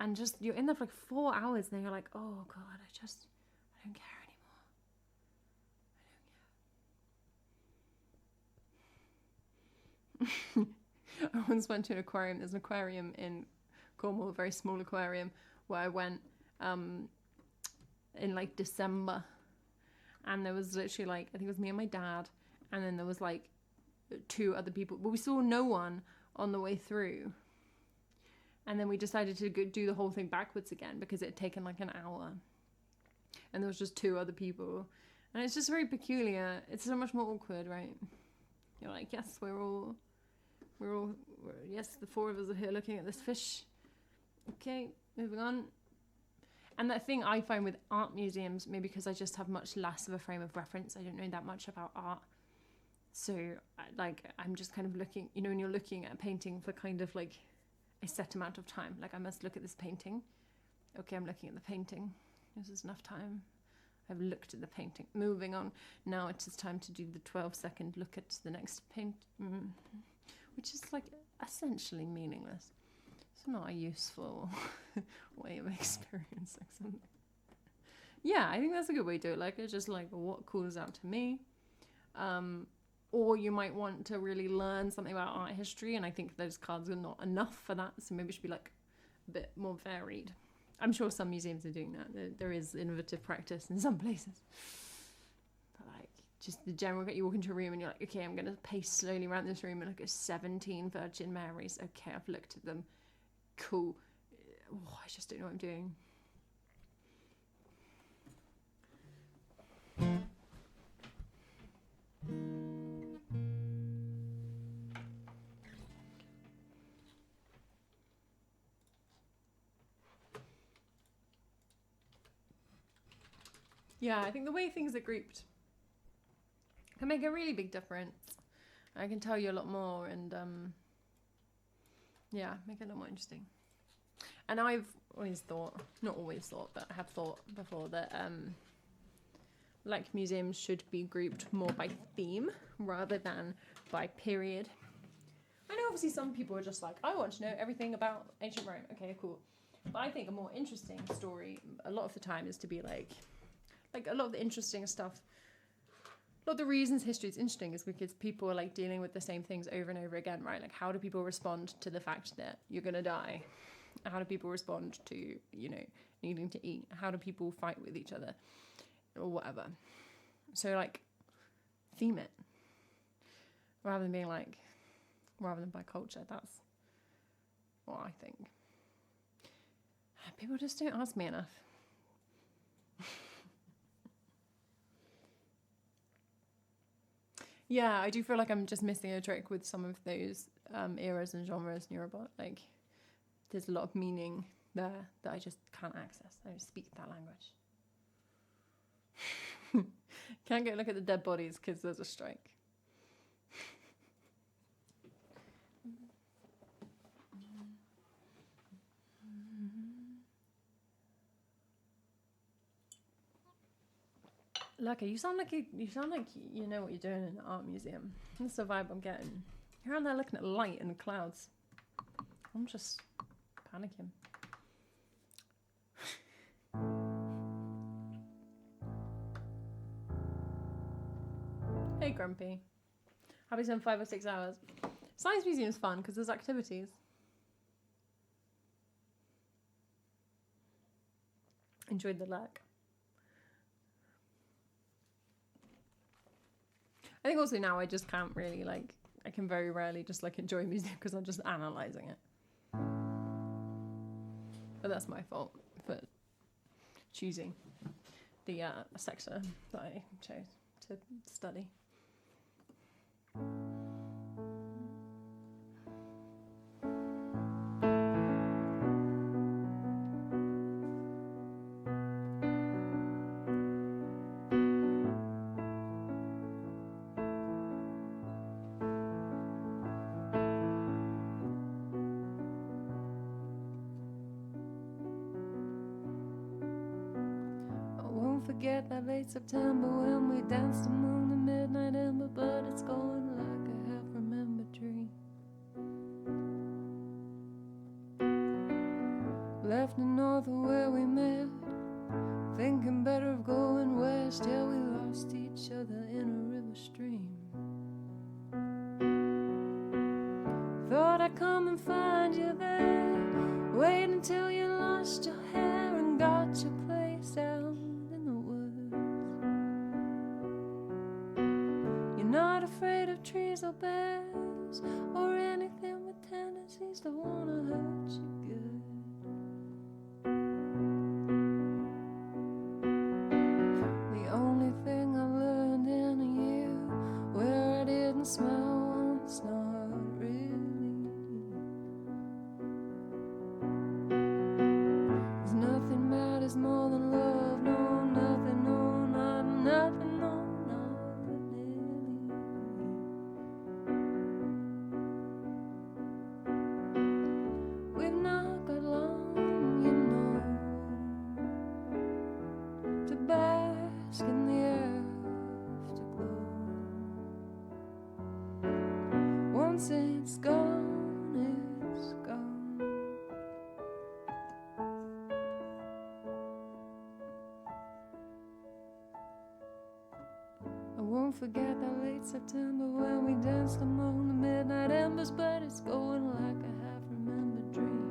And just, you're in there for, like, 4 hours and then you're like, oh, God, I don't care anymore. I once went to an aquarium. There's an aquarium in Cornwall, a very small aquarium, where I went in, like, December. And there was literally, like, I think it was me and my dad. And then there was, like, 2 other people. But we saw no one on the way through. And then we decided to do the whole thing backwards again because it had taken, like, an hour. And there was just 2 other people. And it's just very peculiar. It's so much more awkward, right? You're like, yes, yes, the 4 of us are here looking at this fish. Okay, moving on. And that thing I find with art museums, maybe because I just have much less of a frame of reference, I don't know that much about art. So, like, I'm just kind of looking, you know, when you're looking at a painting for kind of, like, a set amount of time. Like, I must look at this painting. Okay, I'm looking at the painting. This is enough time. I've looked at the painting. Moving on. Now it is time to do the 12-second look at the next paint. Which is, like, essentially meaningless. It's not a useful way of experiencing something. Yeah, I think that's a good way to do it. Like, it's just, like, what calls out to me. Or you might want to really learn something about art history, and I think those cards are not enough for that, so maybe it should be, like, a bit more varied. I'm sure some museums are doing that. There is innovative practice in some places. But, like, just the general, you walk into a room and you're like, okay, I'm going to pace slowly around this room and look at 17 Virgin Marys. Okay, I've looked at them. Cool. Oh, I just don't know what I'm doing. Yeah, I think the way things are grouped can make a really big difference. I can tell you a lot more and, yeah, make it a lot more interesting. And I've always thought, not always thought, but I have thought before that, like, museums should be grouped more by theme rather than by period. I know obviously some people are just like, I want to know everything about ancient Rome. Okay, cool. But I think a more interesting story a lot of the time is to be like a lot of the interesting stuff, a lot of the reasons history is interesting is because people are, like, dealing with the same things over and over again, right? Like, how do people respond to the fact that you're going to die? How do people respond to, you know, needing to eat? How do people fight with each other? Or whatever. So, like, theme it. Rather than by culture. That's what I think. People just don't ask me enough. Yeah, I do feel like I'm just missing a trick with some of those eras and genres in Eurobot. Like, there's a lot of meaning there that I just can't access. I don't speak that language. Can't go look at the dead bodies because there's a strike. Lucky, you sound like you know what you're doing in an art museum. That's the vibe I'm getting. You're around there looking at light and clouds. I'm just panicking. Hey, Grumpy. Happy spent 5 or 6 hours. Science museum is fun because there's activities. Enjoyed the lurk. I think also now I just can't really like, I can very rarely just like enjoy music because I'm just analysing it. But that's my fault for choosing the sector that I chose to study. Forget that late September when we danced among the midnight ember, but it's going like a half-remembered dream. Left the north where we met, thinking better of going west. Yeah, we lost each other in a river stream. Thought I'd come and find you there, wait until you lost your hair and got your place out. Not afraid of trees or bears or anything with tendencies to wanna hurt you good. The only thing I learned in a year where I didn't smile once, not really. Cause nothing matters more than love, no, nothing, no, not nothing, no. Once it's gone, it's gone. I won't forget that late September when we danced among the midnight embers, but it's going like a half-remembered dream.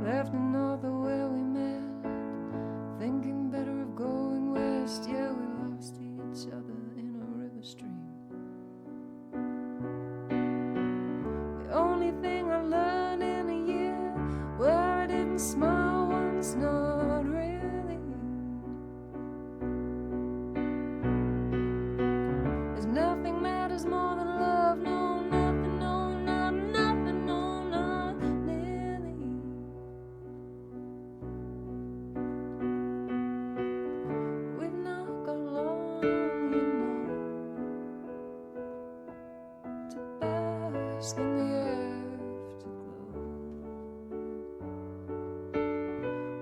Left the north where we met, thinking better of going west. Yeah, we lost each other in a river stream. The only thing I learned in a year where I didn't smile once, not really. There's nothing matters more than love, no, nothing, no, not nothing, no, not nearly. We've not got long, you know, to bask in the afterglow.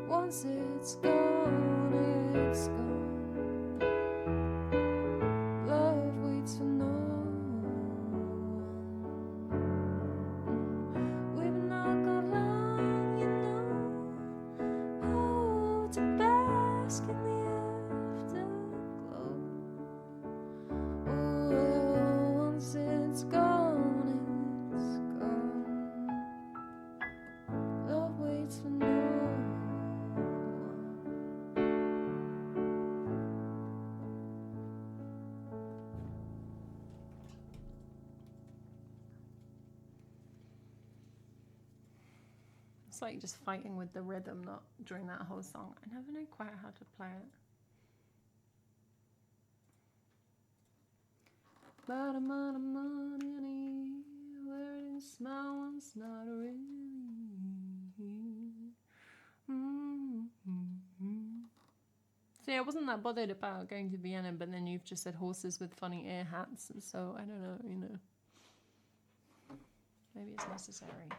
Once it's gone, it's gone. Love waits for no one. We've not got long, you know, oh, to bask in the afterglow. Oh, well, once it's gone, it's gone. Love waits for no one. It's like just fighting with the rhythm, not during that whole song. I never know quite how to play it. But I'm on a money where it didn't smile once, not really. See, I wasn't that bothered about going to Vienna, but then you've just said horses with funny ear hats, and so I don't know, you know. Maybe it's necessary.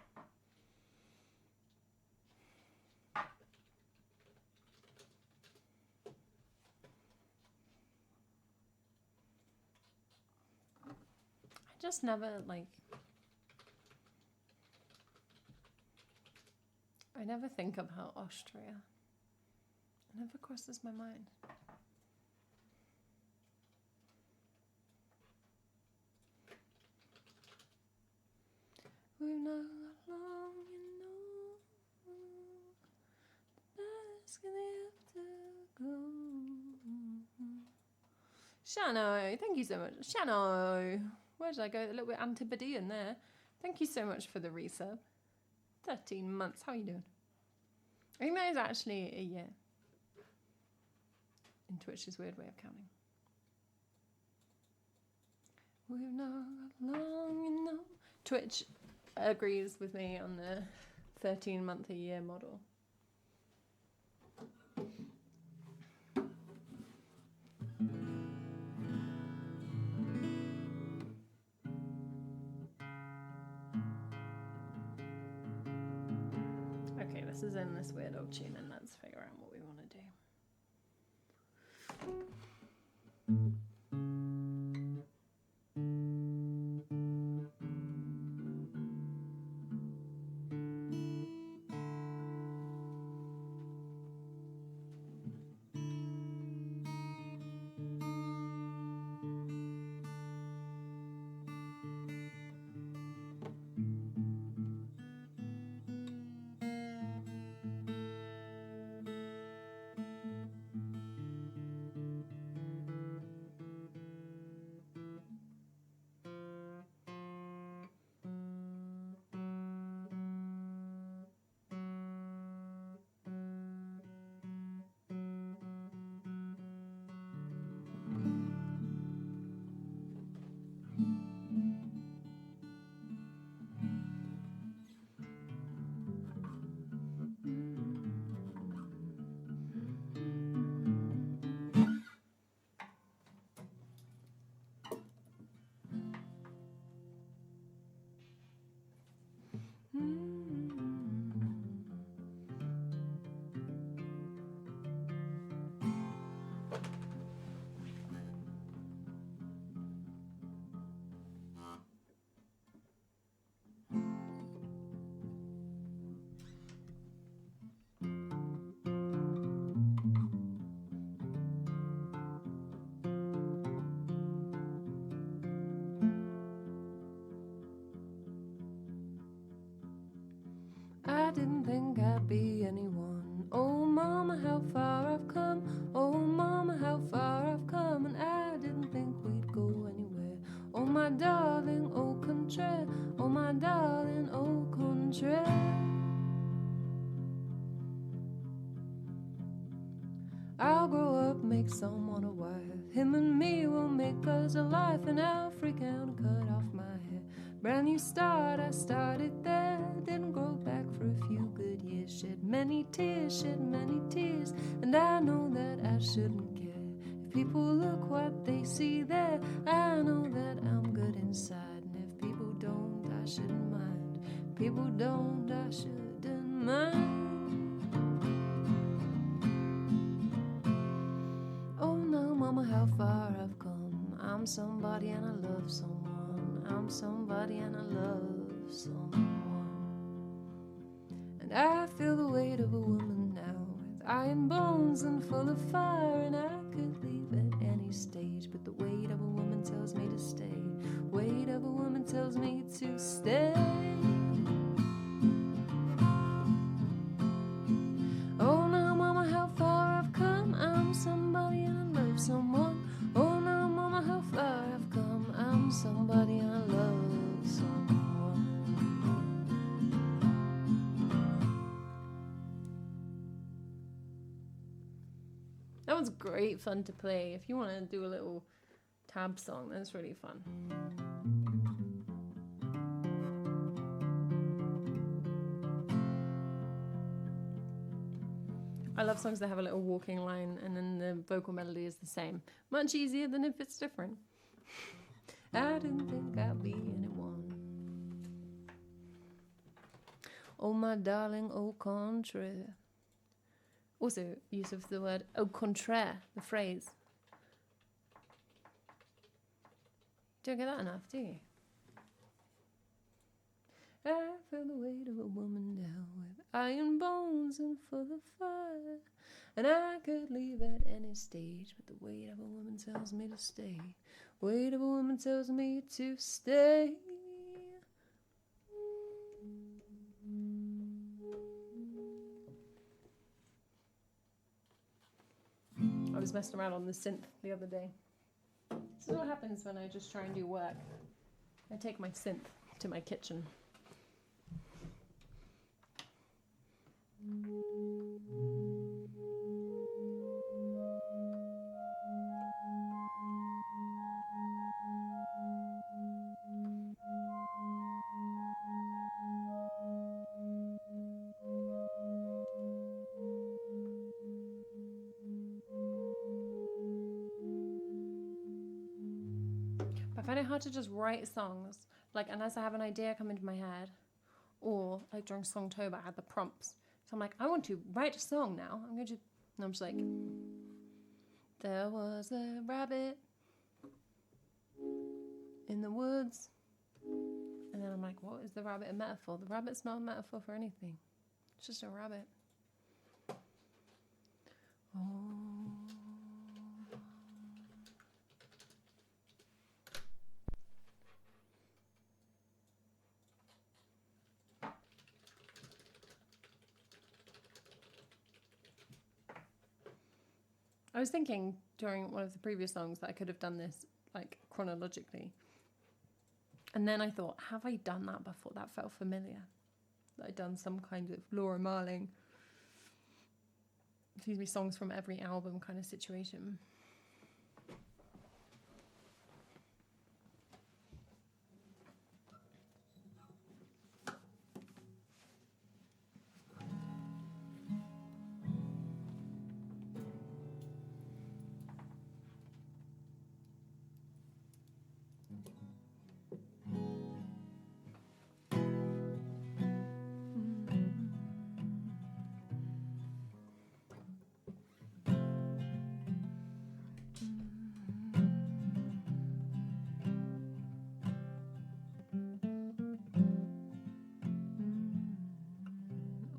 I just never, like, I never think about Austria. It never crosses my mind. We've not got long, Let's get the afterglow. Shano, thank you so much. Shano, where did I go? A little bit Antipodean there. Thank you so much for the resub. 13 months. How are you doing? I think that is actually a year in Twitch's weird way of counting. We've not got long, Twitch agrees with me on the 13-month a year model. Okay, this is in this weird old tune, and let's figure out what we want to do. I didn't think I'd be anyone. Oh mama, how far I've come. Oh mama, how far I've come. And I didn't think we'd go anywhere. Oh my darling, au contraire. Oh my darling, au contraire. I'll grow up, make someone a wife. Him and me will make us a life. And I'll freak out and cut off my hair. Brand new start, I started there. Didn't grow back for a few good years. Shed many tears, and I know that I shouldn't care. If people look what they see there, I know that I'm good inside. And if people don't, I shouldn't mind. If people don't, I shouldn't mind. Oh no, mama, how far I've come. I'm somebody and I love someone. I'm somebody and I love someone. And I feel the weight of a woman now, with iron bones and full of fire. And I could leave at any stage, but the weight of a woman tells me to stay. Weight of a woman tells me to stay. Oh now mama, how far I've come. I'm somebody and I love someone. Oh now mama, how far I've come. I'm somebody and I love someone. That was great fun to play. If you want to do a little tab song, that's really fun. I love songs that have a little walking line and then the vocal melody is the same. Much easier than if it's different. I didn't think I'd be anyone. Oh my darling, au contraire. Also, use of the word au contraire, the phrase. Don't get that enough, do you? I feel the weight of a woman down with iron bones and full of fire. And I could leave at any stage, but the weight of a woman tells me to stay. Weight of a woman tells me to stay. was messing around on the synth the other day. This is what happens when I just try and do work. I take my synth to my kitchen. I find it hard to just write songs, like, unless I have an idea come into my head, or like during Songtober, I had the prompts. So I'm like, I want to write a song now. I'm just like, there was a rabbit in the woods. And then I'm like, what is the rabbit a metaphor? The rabbit's not a metaphor for anything. It's just a rabbit. Oh. I was thinking during one of the previous songs that I could have done this like chronologically. And then I thought, have I done that before? That felt familiar. That I'd done some kind of Laura Marling, songs from every album kind of situation.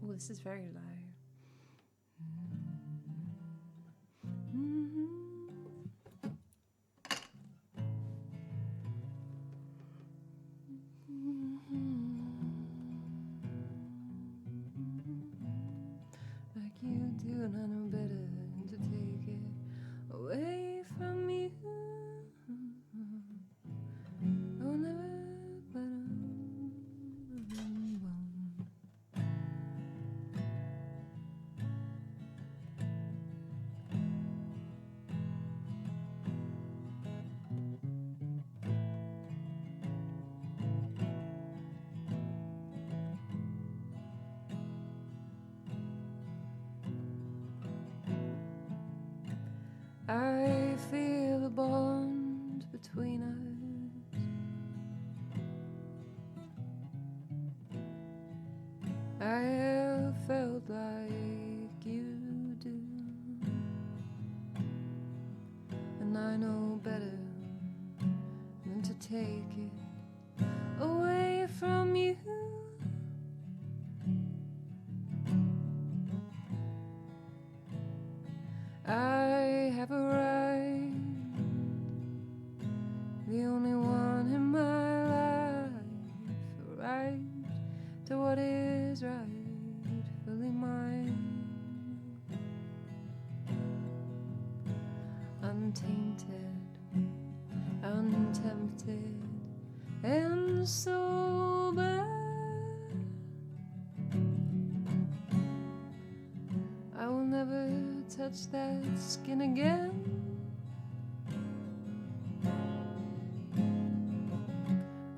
Oh, this is very low. Like you do, and I know better than to take it away from you. Oh, never better. I feel a bond between us. I have felt like you do, and I know better than to take it away from you. I have a right, the only one in my life, a right to what is rightfully mine, untainted, untempted, and sober. I will never touch that skin again.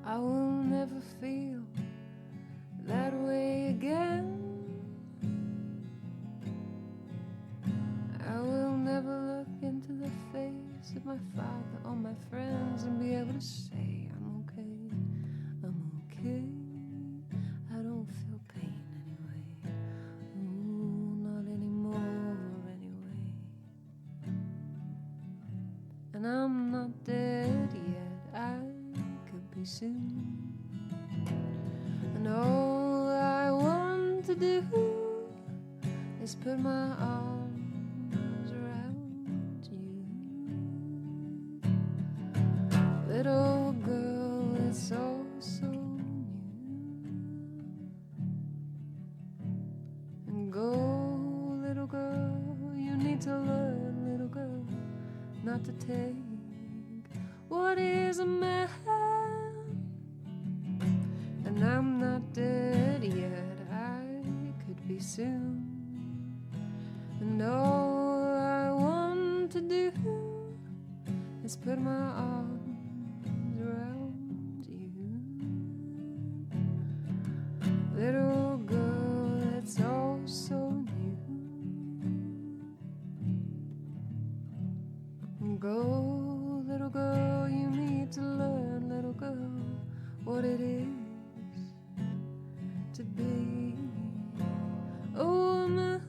I will never feel that way again. I will never look into the face of my father or my friends and be able to say, I'm okay, I'm okay. I don't feel pain anyway. Ooh, not anymore anyway. And I'm not dead yet, I could be soon. And all I want to do is put my arms around you. Little girl, it's all so new. And go, little girl, you need to learn, little girl. not to take what is a man. And I'm not dead yet, I could be soon. And all I want to do is put my arms around you. Little girl, it's all so new. Go, little girl, you need to learn, little girl, what it is to be a woman.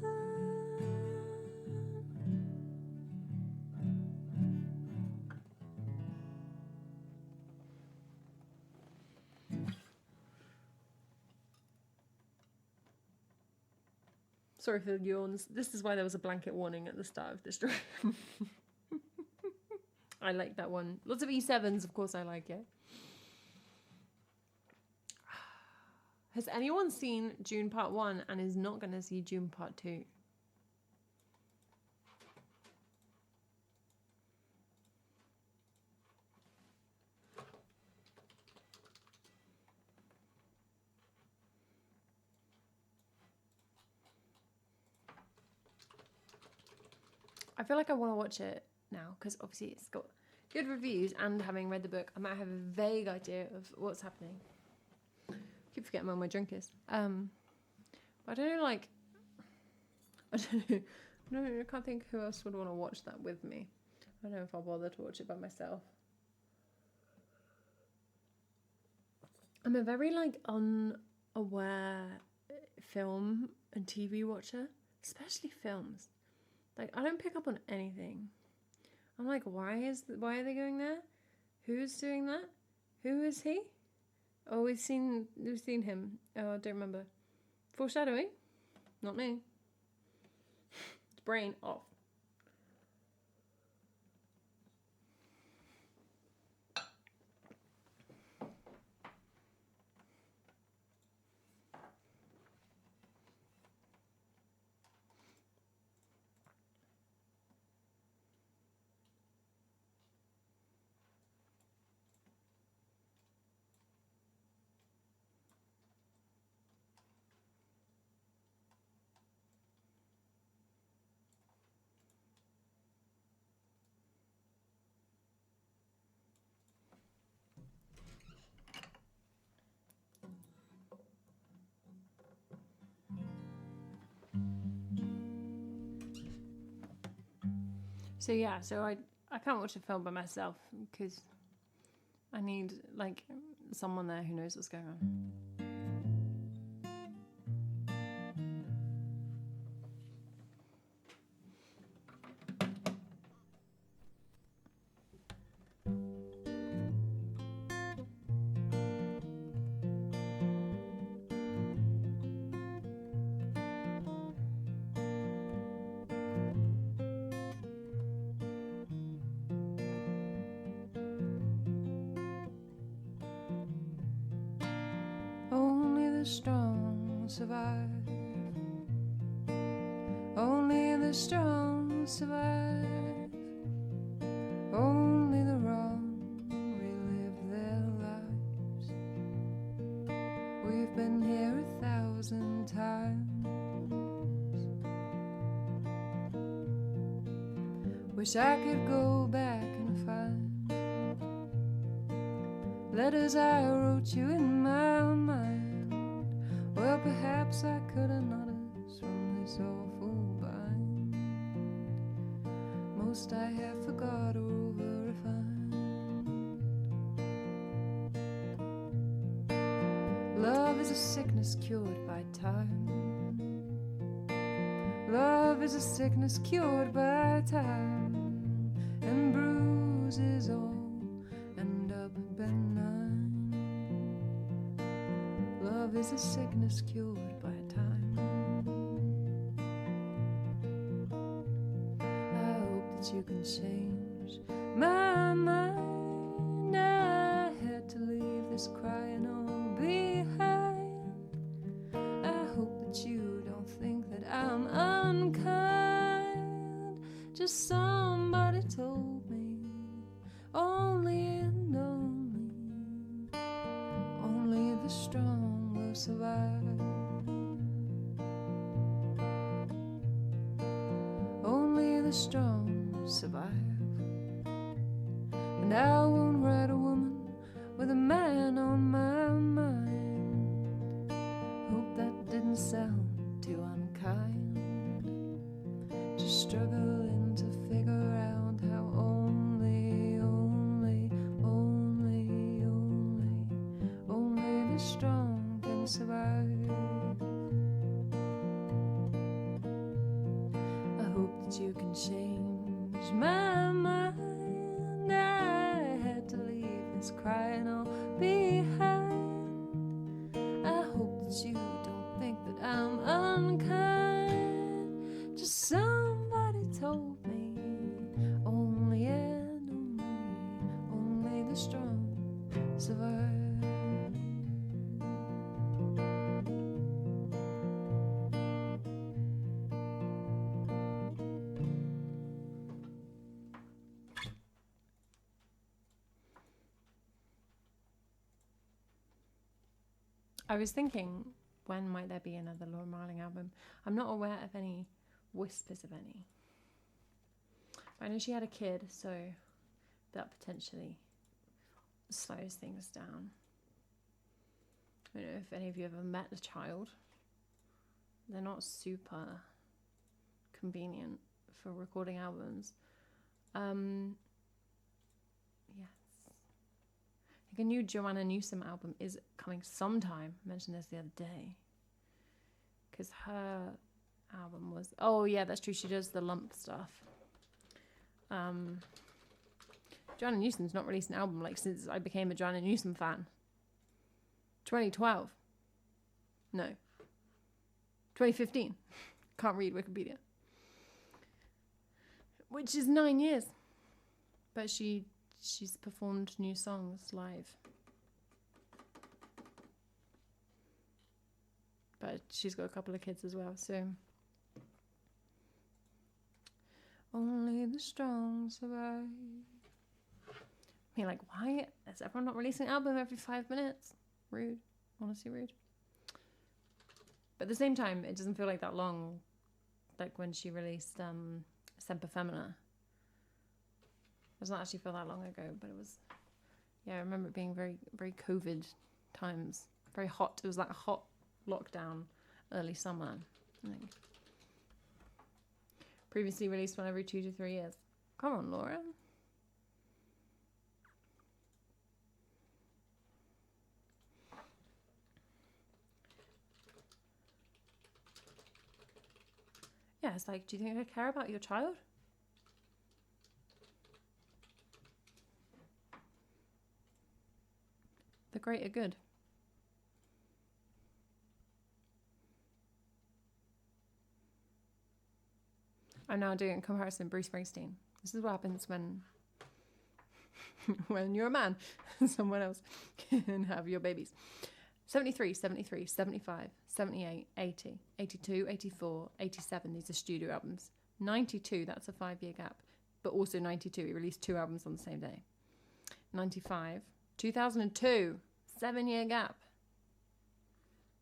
Sorry for the yawns. This is why there was a blanket warning at the start of this stream. I like that one. Lots of E7s, of course I like it. Has anyone seen June Part 1 and is not going to see June Part 2? I feel like I want to watch it now because obviously it's got good reviews, and having read the book, I might have a vague idea of what's happening. I keep forgetting where my drink is. But I don't know, like, I don't know. No, I can't think who else would want to watch that with me. I don't know if I'll bother to watch it by myself. I'm a very, like, unaware film and TV watcher, especially films. Like, I don't pick up on anything. I'm like, why are they going there? Who's doing that? Who is he? Oh, we've seen him. Oh, I don't remember. Foreshadowing? Not me. Brain off. So yeah, so I can't watch a film by myself because I need, like, someone there who knows what's going on. Only the strong survive. Only the strong survive. Only the wrong relive their lives. We've been here 1,000 times. Wish I could go back and find letters I wrote you in my mind. Well, perhaps I could unknot us from this awful bind. Most I have forgot or over-refined. Love is a sickness cured by time. Love is a sickness cured by time. And bruises all end up benign. Love is a sickness cured by time. I hope that you can change my mind. I had to leave this crying all behind. I hope that you don't think that I'm unkind. Just somebody told me the strong survive. And I won't write a woman with a man on my mind. Hope that didn't sound too unkind. Just struggling to figure out how only the strong can survive. I hope that you can change my mind. I had to leave this crying all behind. I hope that you don't think that I'm unkind. Just somebody told me only and only the strong survive. I was thinking, when might there be another Laura Marling album? I'm not aware of any whispers of any. But I know she had a kid, so that potentially slows things down. I don't know if any of you ever met a child. They're not super convenient for recording albums. Yes. I think a new Joanna Newsom album is coming sometime. I mentioned this the other day. Because her album was... Oh, yeah, that's true. She does the lump stuff. Joanna Newsom's not released an album since I became a Joanna Newsom fan. 2012. No. 2015. Can't read Wikipedia. Which is 9 years. But she's performed new songs live. But she's got a couple of kids as well, so... Only the strong survive. I mean, why is everyone not releasing an album every 5 minutes? Rude. Honestly rude. But at the same time, it doesn't feel like that long. Like when she released Semper Femina. It doesn't actually feel that long ago, but it was... Yeah, I remember it being very, very COVID times. Very hot. It was like a hot lockdown, early summer, I think. Previously released one every 2 to 3 years. Come on, Laura. Yeah, it's like, do you think I care about your child? The greater good. I'm now doing a comparison Bruce Springsteen. This is what happens when when you're a man and someone else can have your babies. 73, 73, 75, 78, 80, 82, 84, 87. These are studio albums. 92, that's a 5-year gap. But also 92, he released 2 albums on the same day. 95, 2002, 7-year gap.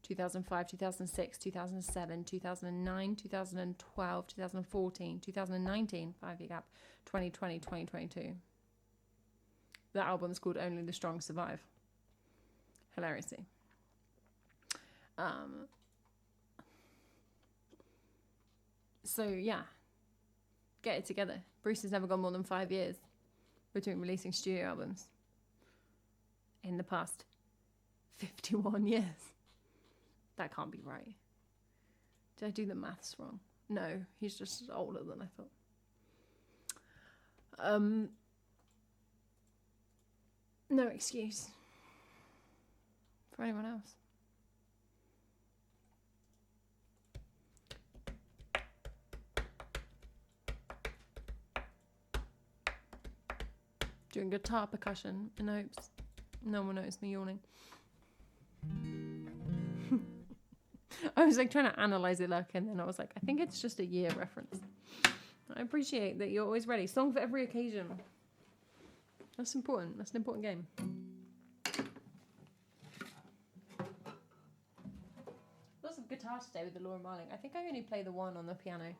2005, 2006, 2007, 2009, 2012, 2014, 2019, 5-year gap. 2020, 2022. That album's called Only the Strong Survive. Hilariously. So yeah, get it together. Bruce has never gone more than 5 years between releasing studio albums in the past 51 years. That can't be right. Did I do the maths wrong? No, he's just older than I thought. No excuse for anyone else. Doing guitar percussion in hopes no one noticed me yawning. I was trying to analyse it, and then I was like, I think it's just a year reference. I appreciate that you're always ready. Song for every occasion. That's important. That's an important game. Lots of guitar today with the Laura Marling. I think I only play the one on the piano.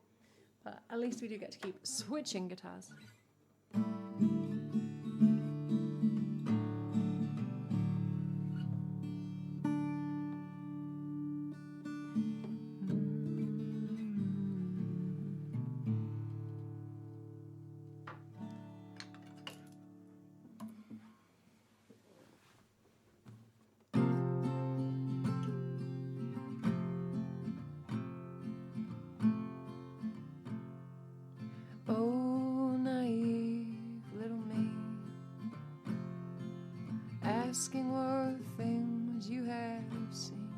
But at least we do get to keep switching guitars. Oh, naive little me, asking what things you have seen.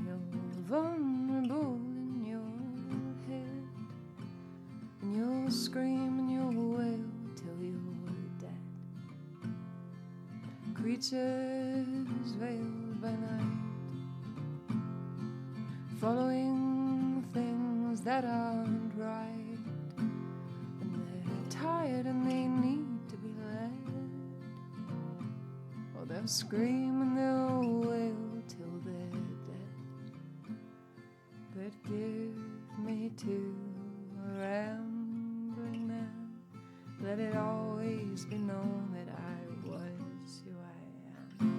You're vulnerable in your head, and you'll scream and you'll wail till you're dead. Creatures veiled by night, following things that aren't right. Tired and they need to be led, or they'll scream and they'll wail till they're dead. But give me to a rambling man, let it always be known that I was who I am.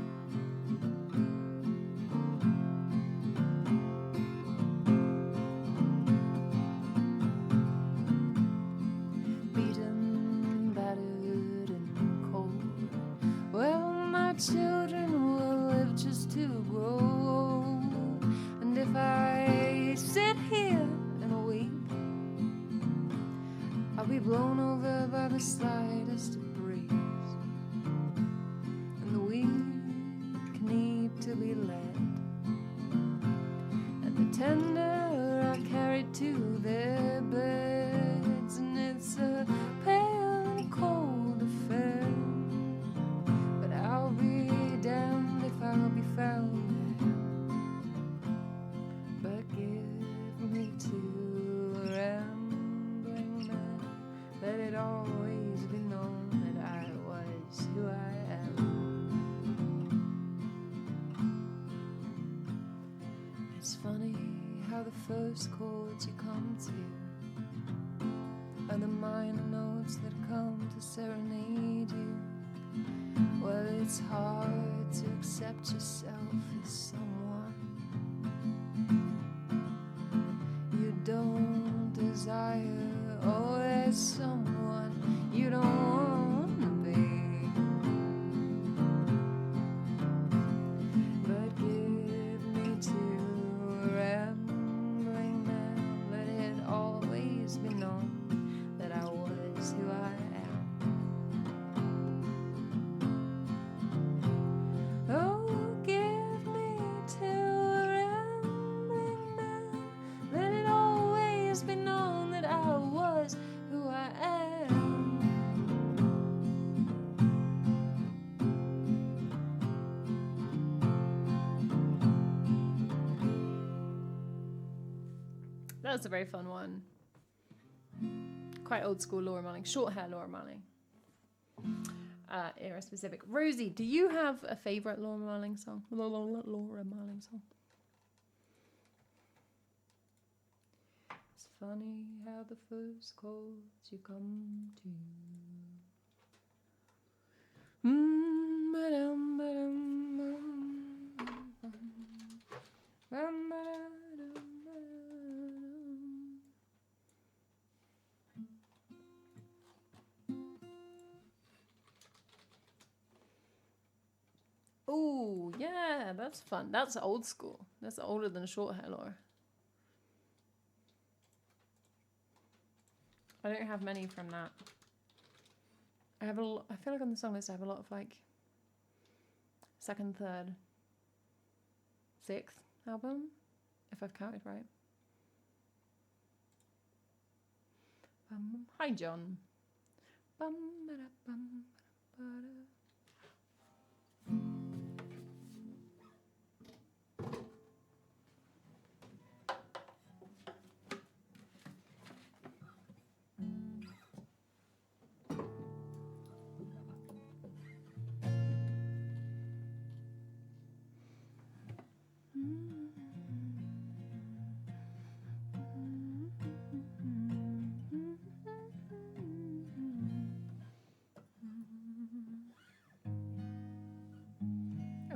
Children will live just to grow old, and if I sit here and weep, I'll be blown over by the slightest of breeze, and the weak need to be led, and the tender are carried to their beds, and it's a pale and cold affair. I'll be damned if I'll be found there. But give me to a rambling man, let it always be known that I was who I am. It's funny how the first chords you come to are the minor notes that come to serenade you. Well, it's hard to accept yourself as someone you don't desire, or as someone you don't want to be. But give me to a rambling man, let it always be known that I was who I am. That's a very fun one. Quite old school Laura Marling. Short hair Laura Marling. Era specific. Rosie, do you have a favourite Laura Marling song? Laura Marling song. It's funny how the first chords you come to. Oh, yeah, that's fun. That's old school. That's older than Short Hair Laura. I don't have many from that. I feel like on the song list I have a lot of like second, third, sixth album, if I've counted right. Hi, John.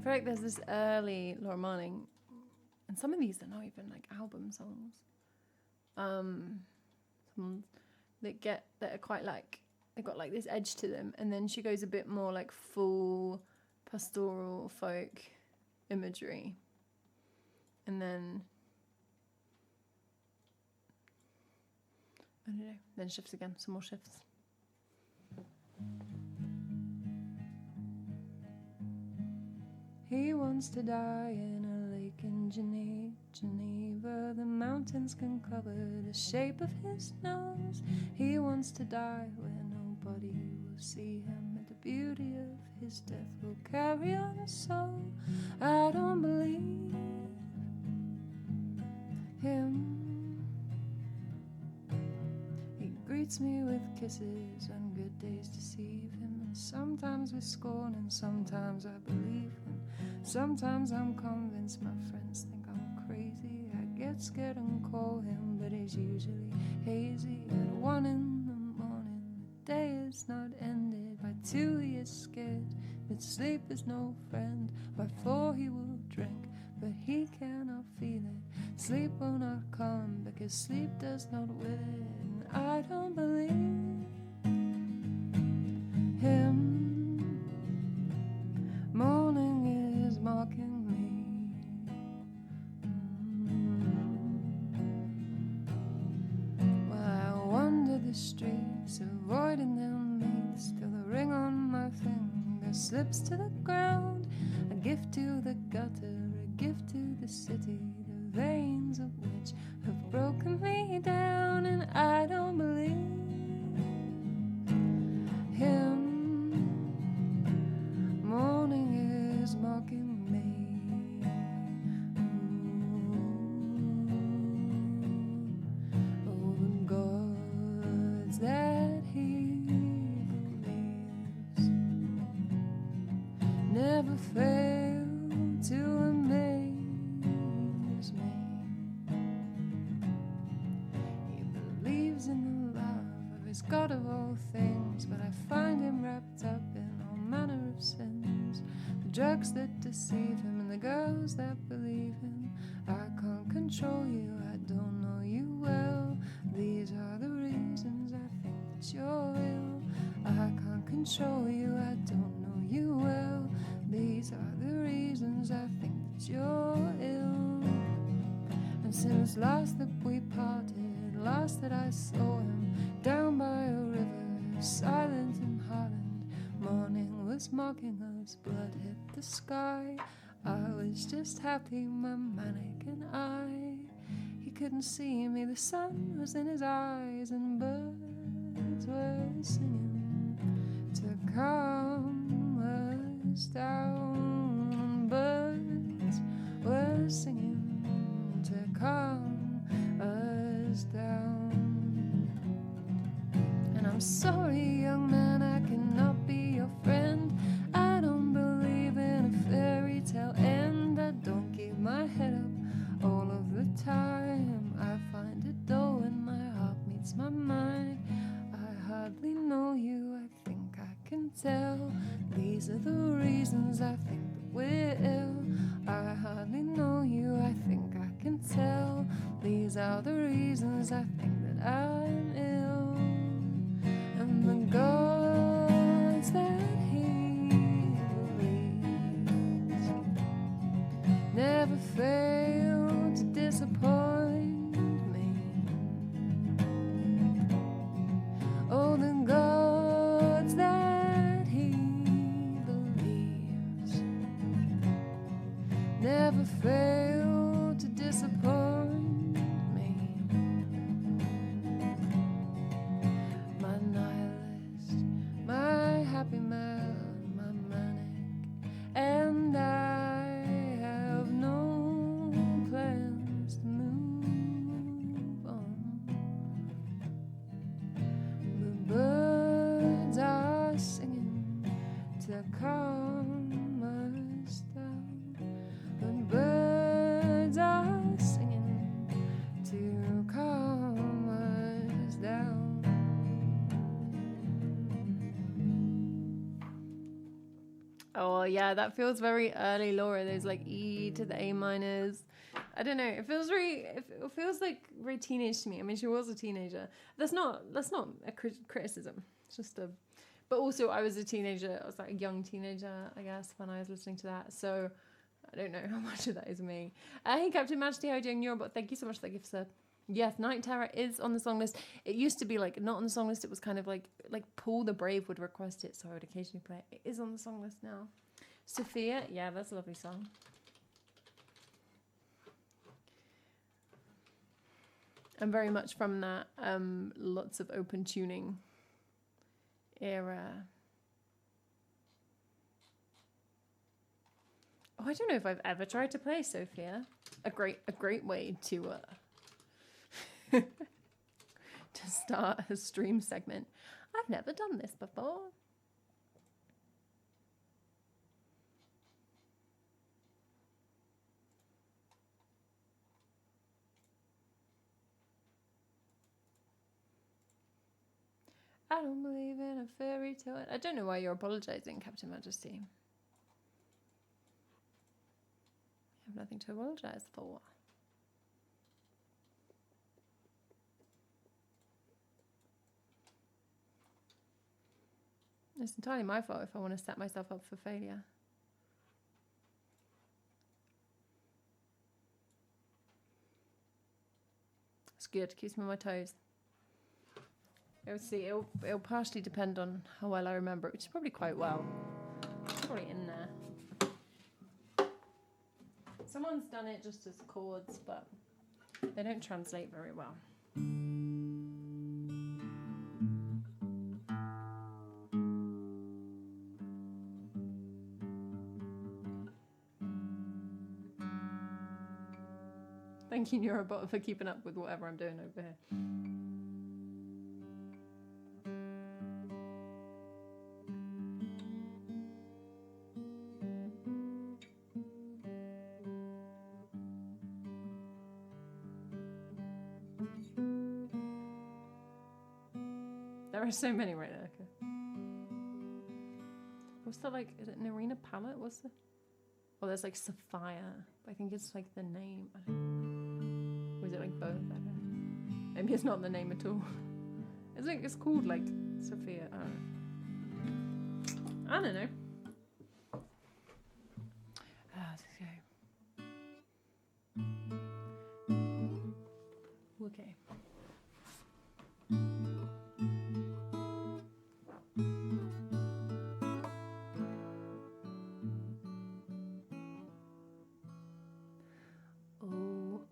feel like there's this early Laura Marling, and some of these are not even like album songs. Some that are quite like, they've got like this edge to them, and then she goes a bit more like full pastoral folk imagery, and then I don't know, then shifts again, some more shifts. He wants to die in a lake in Geneva. The mountains can cover the shape of his nose. He wants to die where nobody will see him, and the beauty of his death will carry on so. I don't believe him. He greets me with kisses on good days deceive him, and sometimes with scorn, and sometimes I believe him. Sometimes I'm convinced my friends think I'm crazy. I get scared and call him, but he's usually hazy. At 1 in the morning, the day is not ended. By 2 he is scared, but sleep is no friend. By 4 he will drink, but he cannot feel it. Sleep will not come, because sleep does not will it. And I don't believe him. Morning is mocking me. Well, I wander the streets, avoiding their mates, till the ring on my finger slips to the ground. A gift to the gutter, a gift to the city, the veins of which have broken me down. And I don't believe him. Morning is mocking me. Oh, the gods that he believes never fail to amaze me. He believes in the love of his God of all things, but I find him wrapped up in all manner of sins. The drugs that deceive him and the girls that believe him. I can't control you, I don't know you well. These are the reasons I think that you're ill. I can't control you, I don't know you well. These are the reasons I think that you're ill. And since last that we parted, last that I saw him down by a river, silent in Holland, morning was mocking us, blood hit the sky. I was just happy, my mannequin eye. He couldn't see me, the sun was in his eyes, and birds were singing to calm us down. Birds were singing to calm us down. And I'm sorry, young man, I cannot be your friend. I don't believe in a fairy tale end. I don't keep my head up all of the time. I find it dull when my heart meets my mind. I hardly know you, I think I can tell. These are the reasons I think that we're ill. I hardly know you, I think I can tell. These are the reasons I think that I'm ill. And the gods that he believes never fail to disappoint me. Oh, the gods that he believes never fail to disappoint me. Oh yeah, that feels very early Laura. Those like E to the A minors. I don't know. It feels like very teenage to me. I mean, she was a teenager. That's not a criticism. It's just a. But also, I was a teenager. I was like a young teenager, I guess, when I was listening to that. So I don't know how much of that is me. Hey, Captain Majesty, how are you doing? Eurobot, thank you so much for that gift, sir. Yes, Night Terror is on the song list. It used to be like not on the song list. It was kind of like Paul the Brave would request it, so I would occasionally play it. It is on the song list now. Sophia, yeah, that's a lovely song. I'm very much from that lots of open tuning era. Oh, I don't know if I've ever tried to play Sophia. A great way to to start a stream segment. I've never done this before. I don't believe in a fairy tale. I don't know why you're apologizing, Captain Majesty. I have nothing to apologize for. It's entirely my fault if I want to set myself up for failure. It's good. Keeps me on my toes. It'll partially depend on how well I remember it, which is probably quite well. It's probably in there. Someone's done it just as chords, but they don't translate very well. Thank you, Neurobot, for keeping up with whatever I'm doing over here. There are so many right there. Okay. What's the like? Is it an arena palette? What's the? Oh, there's like Sapphire. I think it's like the name. I don't know. Or is it like both? I don't know. Maybe it's not the name at all. I think it's called like Sophia. I don't know. Let's go. Okay.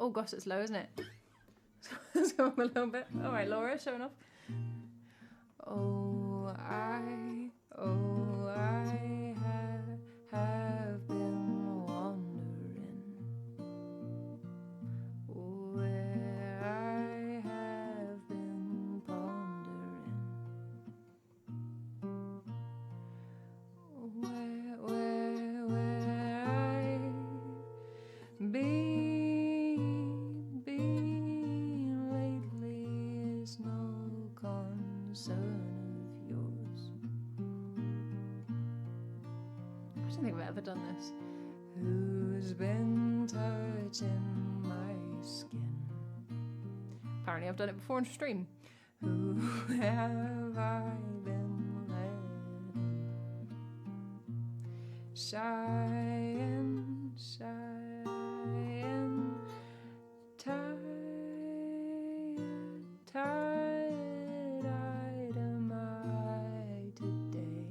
Oh gosh, it's low, isn't it? Let's go up a little bit. All right, Laura, showing off. Oh, I have been wandering where I have been pondering where I've been lately is no concern of yours. I don't think I've ever done this. Who's been touching my skin? Apparently I've done it before on stream. Who have I been led? Shy and tired-eyed am I today.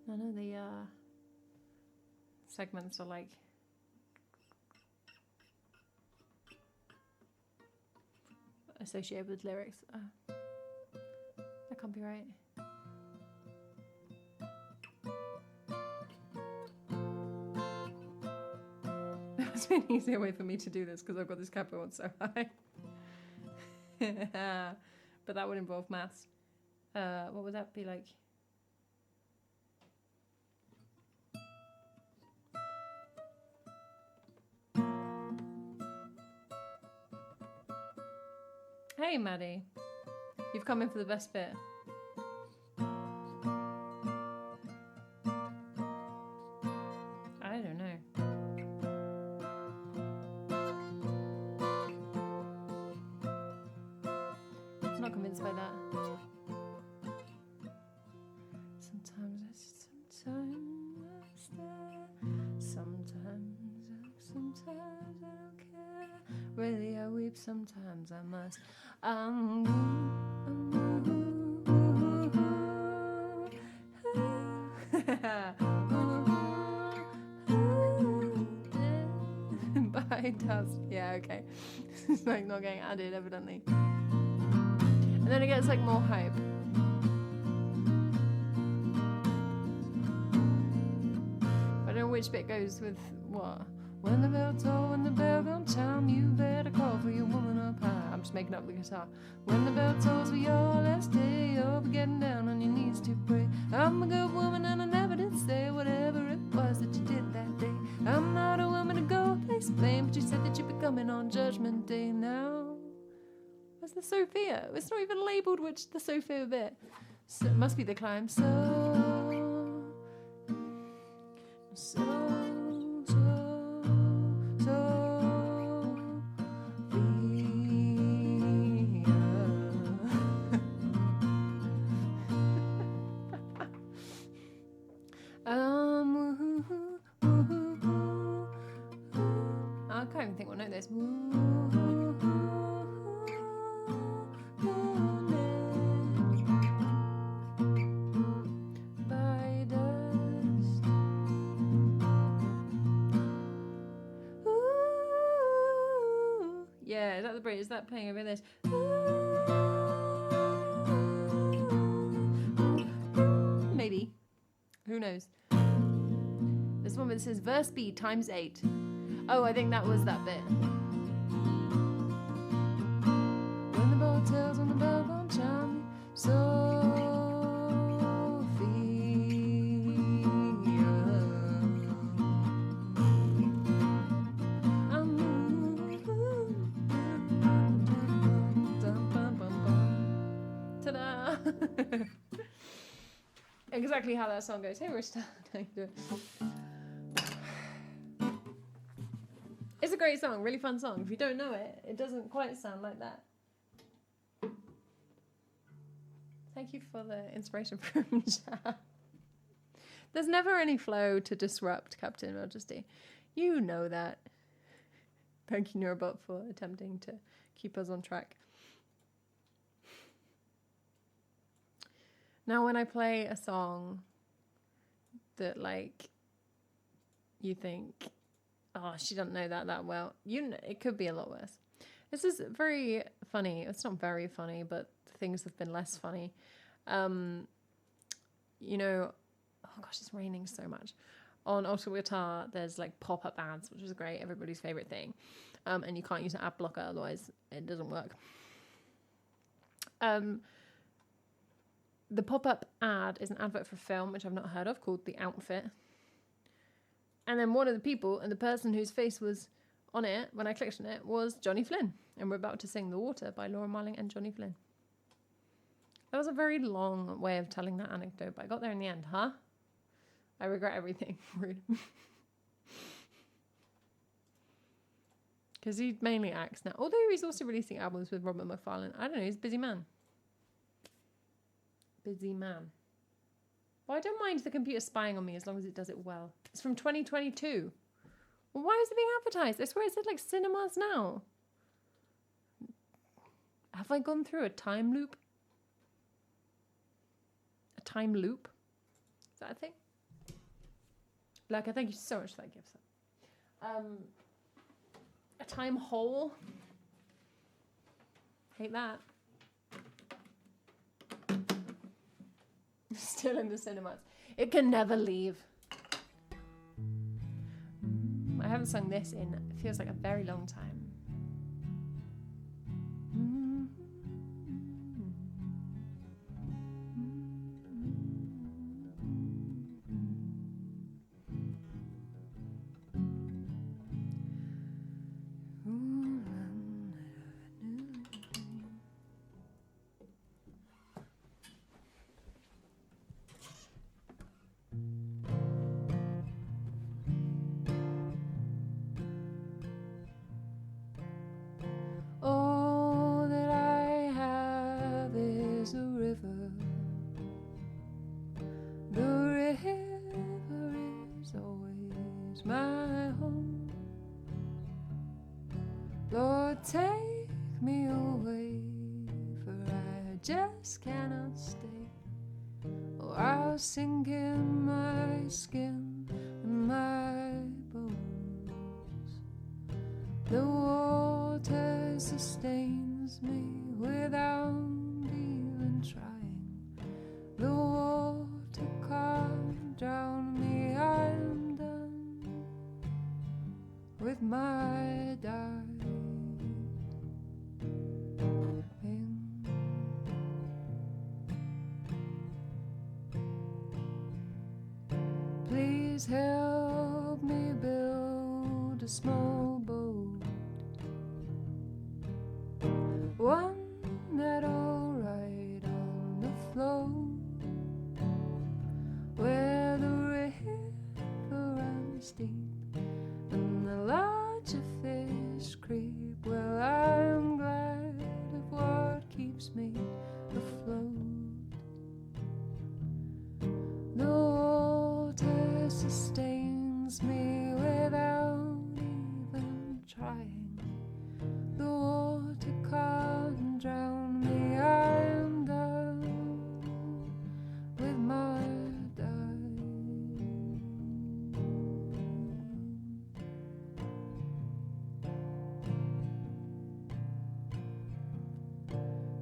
None of the segments are like associated with lyrics. That can't be right. It's an easier way for me to do this because I've got this capo on so high. But that would involve maths. What would that be like? Hey, Maddie. You've come in for the best bit. I don't know. I'm not convinced by that. Sometimes I stare. Sometimes I don't care. Really, I weep. Sometimes I must. By dust. Yeah, okay. It's like not getting added, evidently. And then it gets like more hype. I don't know which bit goes with what. When the bell toll, when the bell gone chime, you better call for your woman up high. I'm just making up the guitar. When the bell tolls for your last day, you'll be getting down on your knees to pray. I'm a good woman and I never did say whatever it was that you did that day. I'm not a woman to go place blame, but you said that you'd be coming on Judgment Day now. Where's the Sophia? It's not even labelled which the Sophia bit. So it must be the climb. I can't even think what note this. By dust. Ooh. Yeah, is that the bridge? Is that playing over this? Maybe. Who knows? This one that says verse B times 8. Oh, I think that was that bit. When the bell tells on the bell gone chime, Ta-da! Exactly how that song goes. Hey, we're still It's a great song, really fun song. If you don't know it, it doesn't quite sound like that. Thank you for the inspiration from chat. There's never any flow to disrupt Captain Majesty. You know that. Thank you, Nurbot, for attempting to keep us on track. Now, when I play a song that, like, you think, oh, she doesn't know that well, it could be a lot worse. This is very funny. It's not very funny, but things have been less funny. You know, oh gosh, it's raining so much. On Ultra Guitar, there's like pop-up ads, which is great, everybody's favorite thing. And you can't use an ad blocker, otherwise it doesn't work. The pop-up ad is an advert for a film, which I've not heard of, called The Outfit. And then one of the people, and the person whose face was on it, when I clicked on it, was Johnny Flynn. And we're about to sing The Water by Laura Marling and Johnny Flynn. That was a very long way of telling that anecdote, but I got there in the end, huh? I regret everything. Rude. Because he mainly acts now. Although he's also releasing albums with Robert McFarlane. I don't know, he's a busy man. Busy man. Well, I don't mind the computer spying on me as long as it does it well. It's from 2022. Well, why is it being advertised? I swear it said like cinemas now. Have I gone through a time loop? A time loop? Is that a thing? Lurker, thank you so much for that gift. A time hole? Hate that. Still in the cinemas. It can never leave. I haven't sung this in, it feels like a very long time. is my home. Lord, take me away, for I just cannot stay, or I'll sink in my skin and my bones. The water sustains me without even trying. The water can't drown me. I'm done with my diving. Please help me build a small boat, one that'll ride on the flow, where the river runs deep and the larger fish creep. Well, I'm glad of what keeps me afloat. The water sustains me without even trying. The water can't drown me. I'm done with my diving.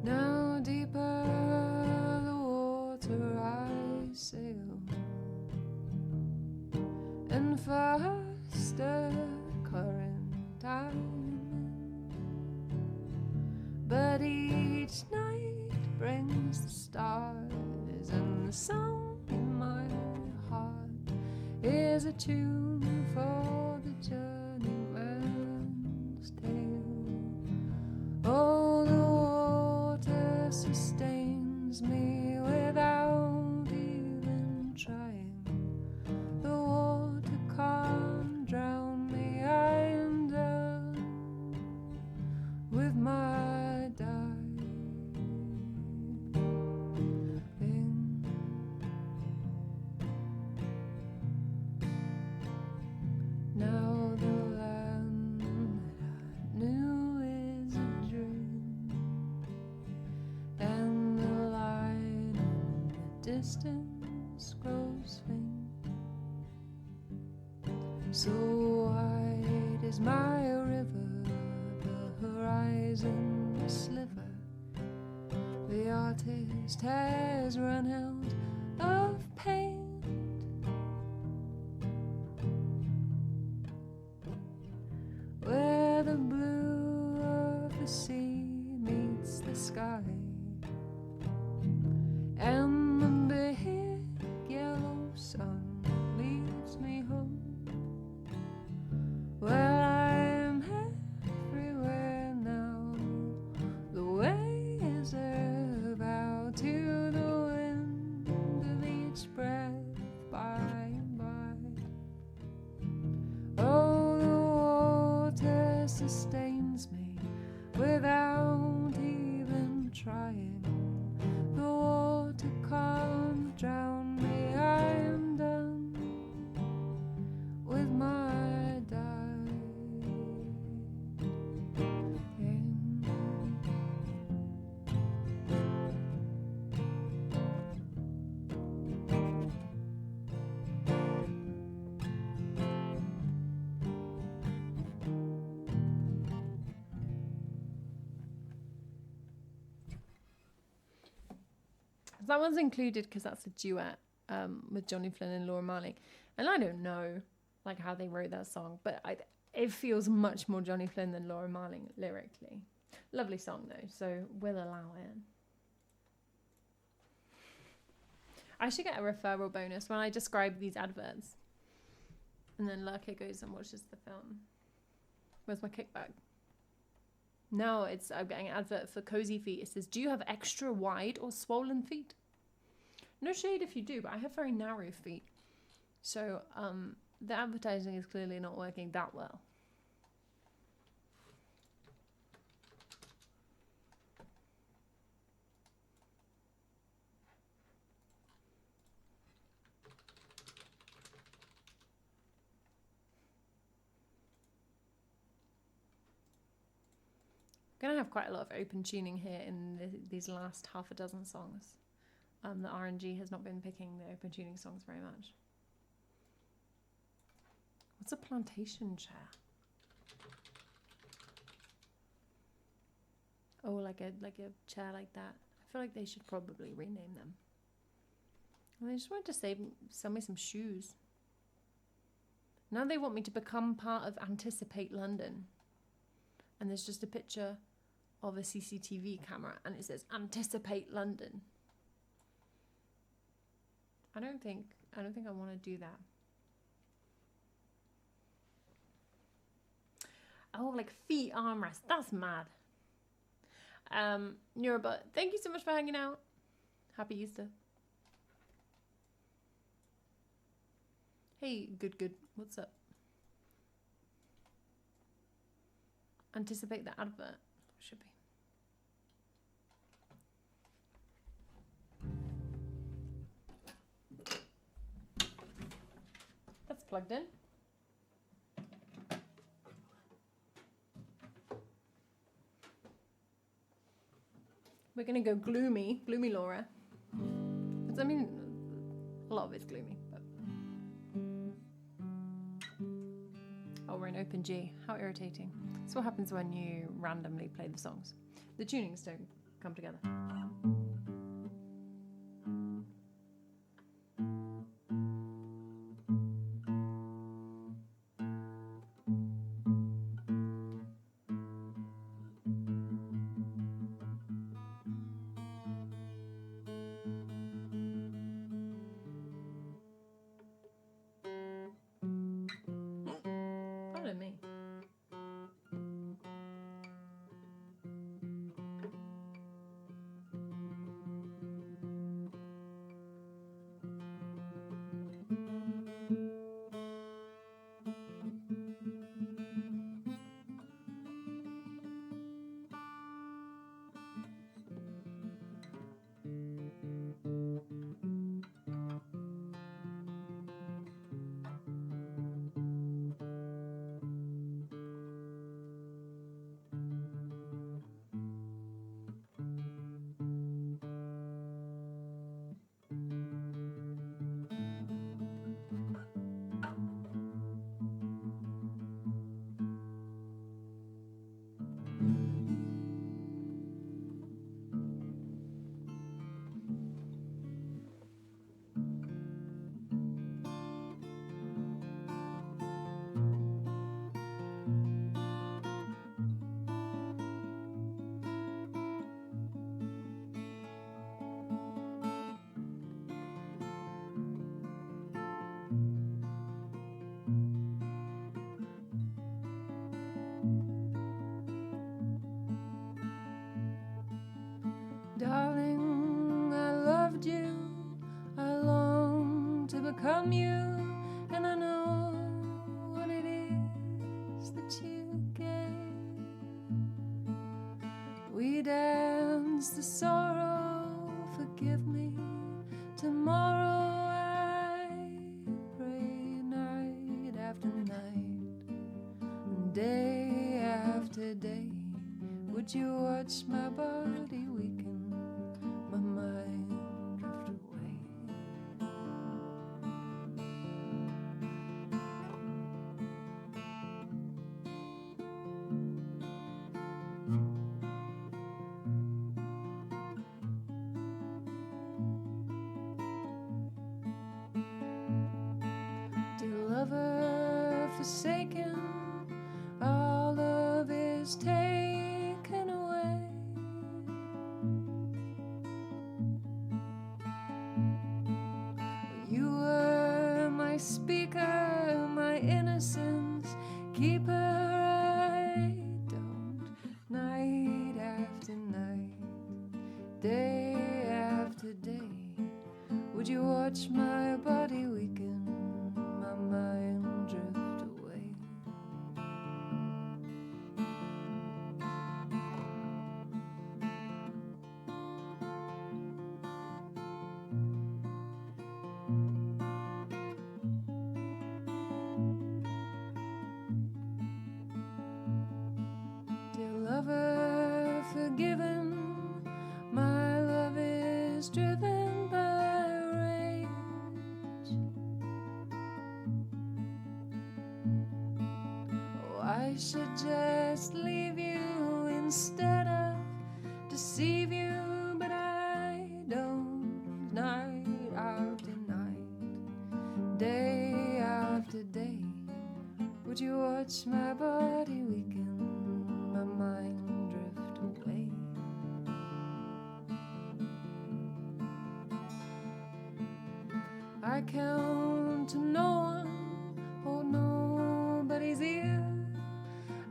Now deeper the water I sail, and faster current I'm in. But each night brings the stars, and the song in my heart is a tune for the journeyman's tale. Oh, the water sustains me without even trying. The water can't drown me. I am done with my diving. Now the land that I knew is a dream, and the line in the distance grows faint. So wide is my river, the horizon a sliver. The artist has run out of paint. Where the blue of the sea meets the sky, and the big yellow sun leads me home. Well, I'm everywhere now. The waves are out to the wind of each breath by and by. Oh, the water sustains me without even trying. The water can't drown me. I am done with my diving. That one's included because that's a duet with Johnny Flynn and Laura Marling. And I don't know like how they wrote that song, but it feels much more Johnny Flynn than Laura Marling lyrically. Lovely song though, so we'll allow it. I should get a referral bonus when I describe these adverts. And then Lurker goes and watches the film. Where's my kickback? No, I'm getting an advert for Cozy Feet. It says, do you have extra wide or swollen feet? No shade if you do, but I have very narrow feet. So the advertising is clearly not working that well. going to have quite a lot of open tuning here in these last half a dozen songs. The RNG has not been picking the open tuning songs very much. What's a plantation chair? Oh, like a chair like that. I feel like they should probably rename them. And they just wanted to sell me some shoes. Now they want me to become part of Anticipate London. And there's just a picture of a CCTV camera and it says Anticipate London. I don't think I want to do that. Oh, like feet armrest. That's mad. Neurobot, thank you so much for hanging out. Happy Easter. Hey, good. What's up? Anticipate the advert. Should be. That's plugged in. We're gonna go gloomy Laura. I mean, a lot of it's gloomy, but oh, we're in open G. How irritating. That's what happens when you randomly play the songs. The tunings don't come together. Pardon me. Darling, I loved you, I long to become you, and I know what it is that you gave. We danced the sorrow, forgive me, tomorrow I pray night after night, and day after day. Would you watch my body weaken, my mind drift away? Dear lover forsaken, all love is taken away. You were my speaker, my innocence keeper. I don't. Night after night, day after day, would you watch my body weaken, my mind drift away? Dear lover I should just leave you instead of deceive you, but I don't. Night after night, day after day, would you watch my body weaken, my mind drift away? I count to no one or nobody's ear.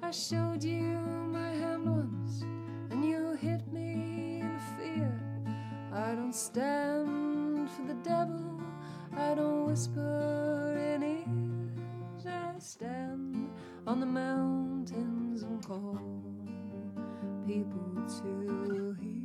I showed you my hand once and you hit me in fear. I don't stand for the devil, I don't whisper in ears. I stand on the mountains and call people to hear.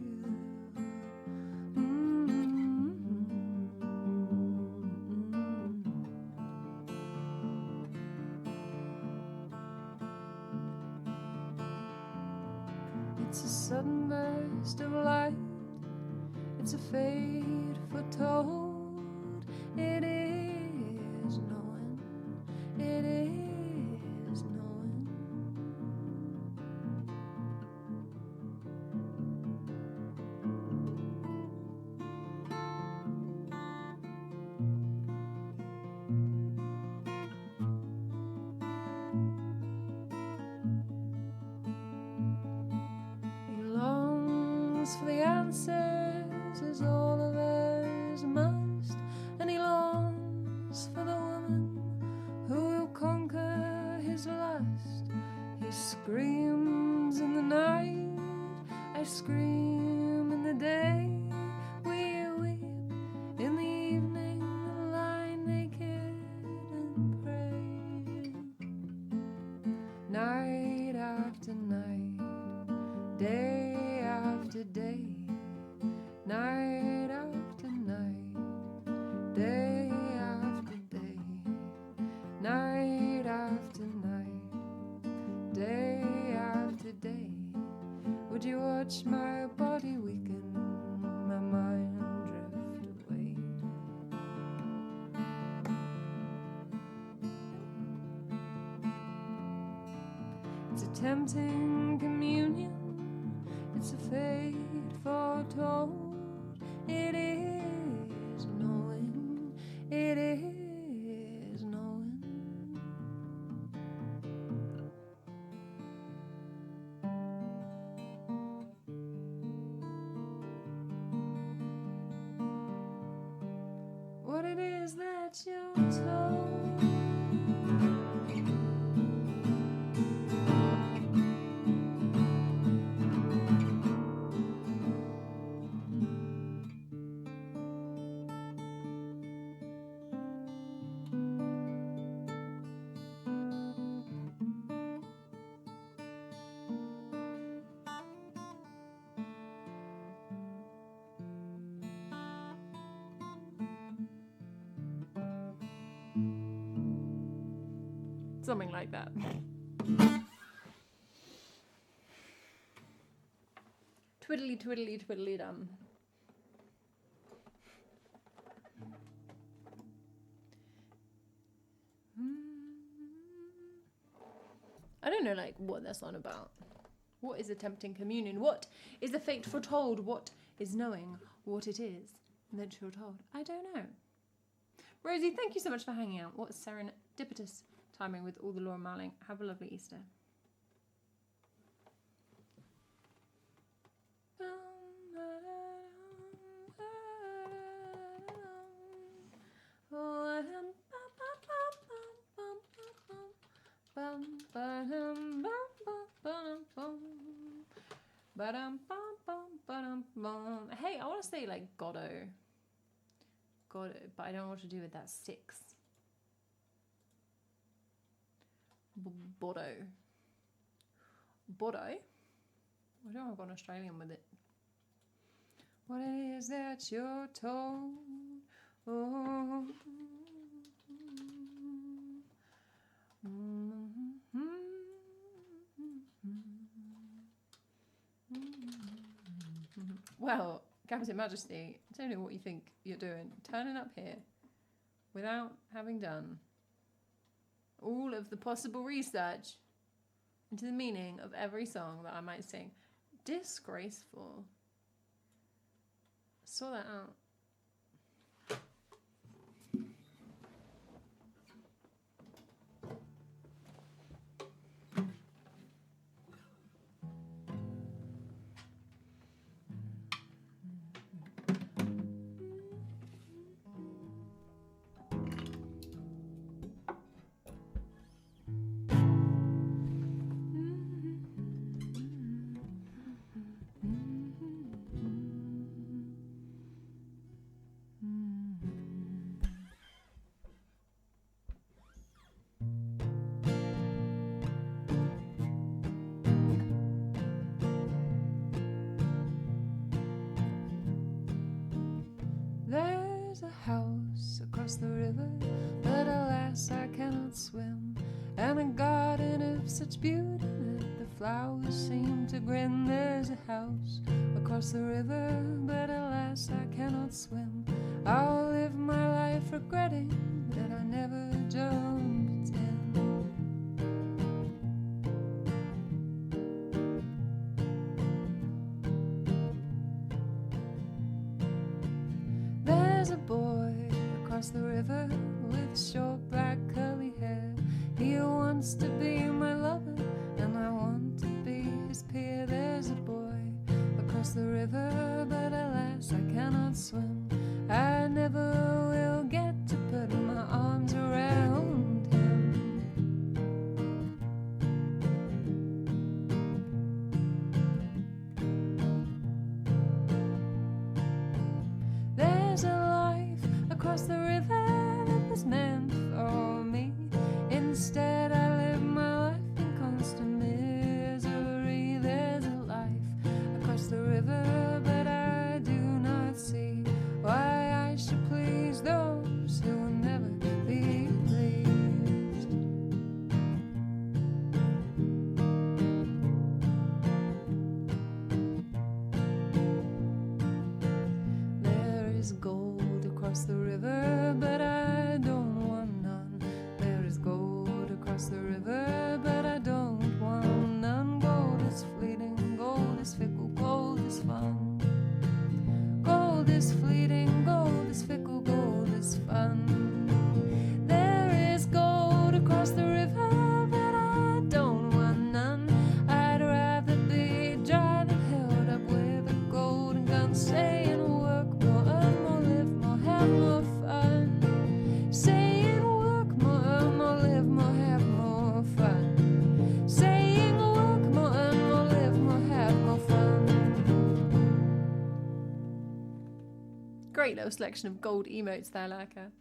It's a sudden burst of light, it's a fate foretold. It is knowing, it is knowing. He longs for the answers as all of us must, and he longs for the woman who will conquer his lust. He screams in the night, I scream in the day. We weep in the evening, lie naked and pray. Night after night, day after day, night after night, day after day, night after night, day after day. Would you watch my body weaken, my mind drift away? It's a tempting communion, it's a fate foretold. It is knowing, it is knowing. What it is that you're told. Something like that. Twiddly, twiddly, twiddly dum. I don't know, like, what that's on about. What is a tempting communion? What is the fate foretold? What is knowing what it is that you're told? I don't know. Rosie, thank you so much for hanging out. What serendipitous timing with all the Laura Marling. Have a lovely Easter. Hey, I want to say like Goddo, but I don't know what to do with that 6. Bodo. I don't know if I've gone Australian with it. What it is that you're told. Oh. Well, Captain Majesty, I don't know what you think you're doing. Turning up here without having done all of the possible research into the meaning of every song that I might sing. Disgraceful. Sort that out. There's a house across the river, but alas I cannot swim, and a garden of such beauty that the flowers seem to grin. There's a house across the river, but alas I cannot swim. I'll live my life regretting that I never jumped in. There's a boy across the river with short black curly hair. He wants to be my lover and I want to be his peer. There's a boy across the river, but alas I cannot swim. I never will get to put my arms around him. There's a life across the river that was meant for me. Instead I live my life in constant misery. There's a life across the river, but I do not see why I should please those who will never be pleased. There is gold across the river, but I don't want none. There is gold across the river, but I don't want none. Gold is fleeting, gold is fickle, gold is fun. Gold is fleeting, gold is fickle, gold is fun. There is gold across the river, but I don't want none. I'd rather be dry than held up with a golden gun, saying work more, earn more, live more, have more fun. Saying work more, earn more, live more, have more fun. Saying work more, earn more, live more, have more fun. Great little selection of gold emotes there, Lurker.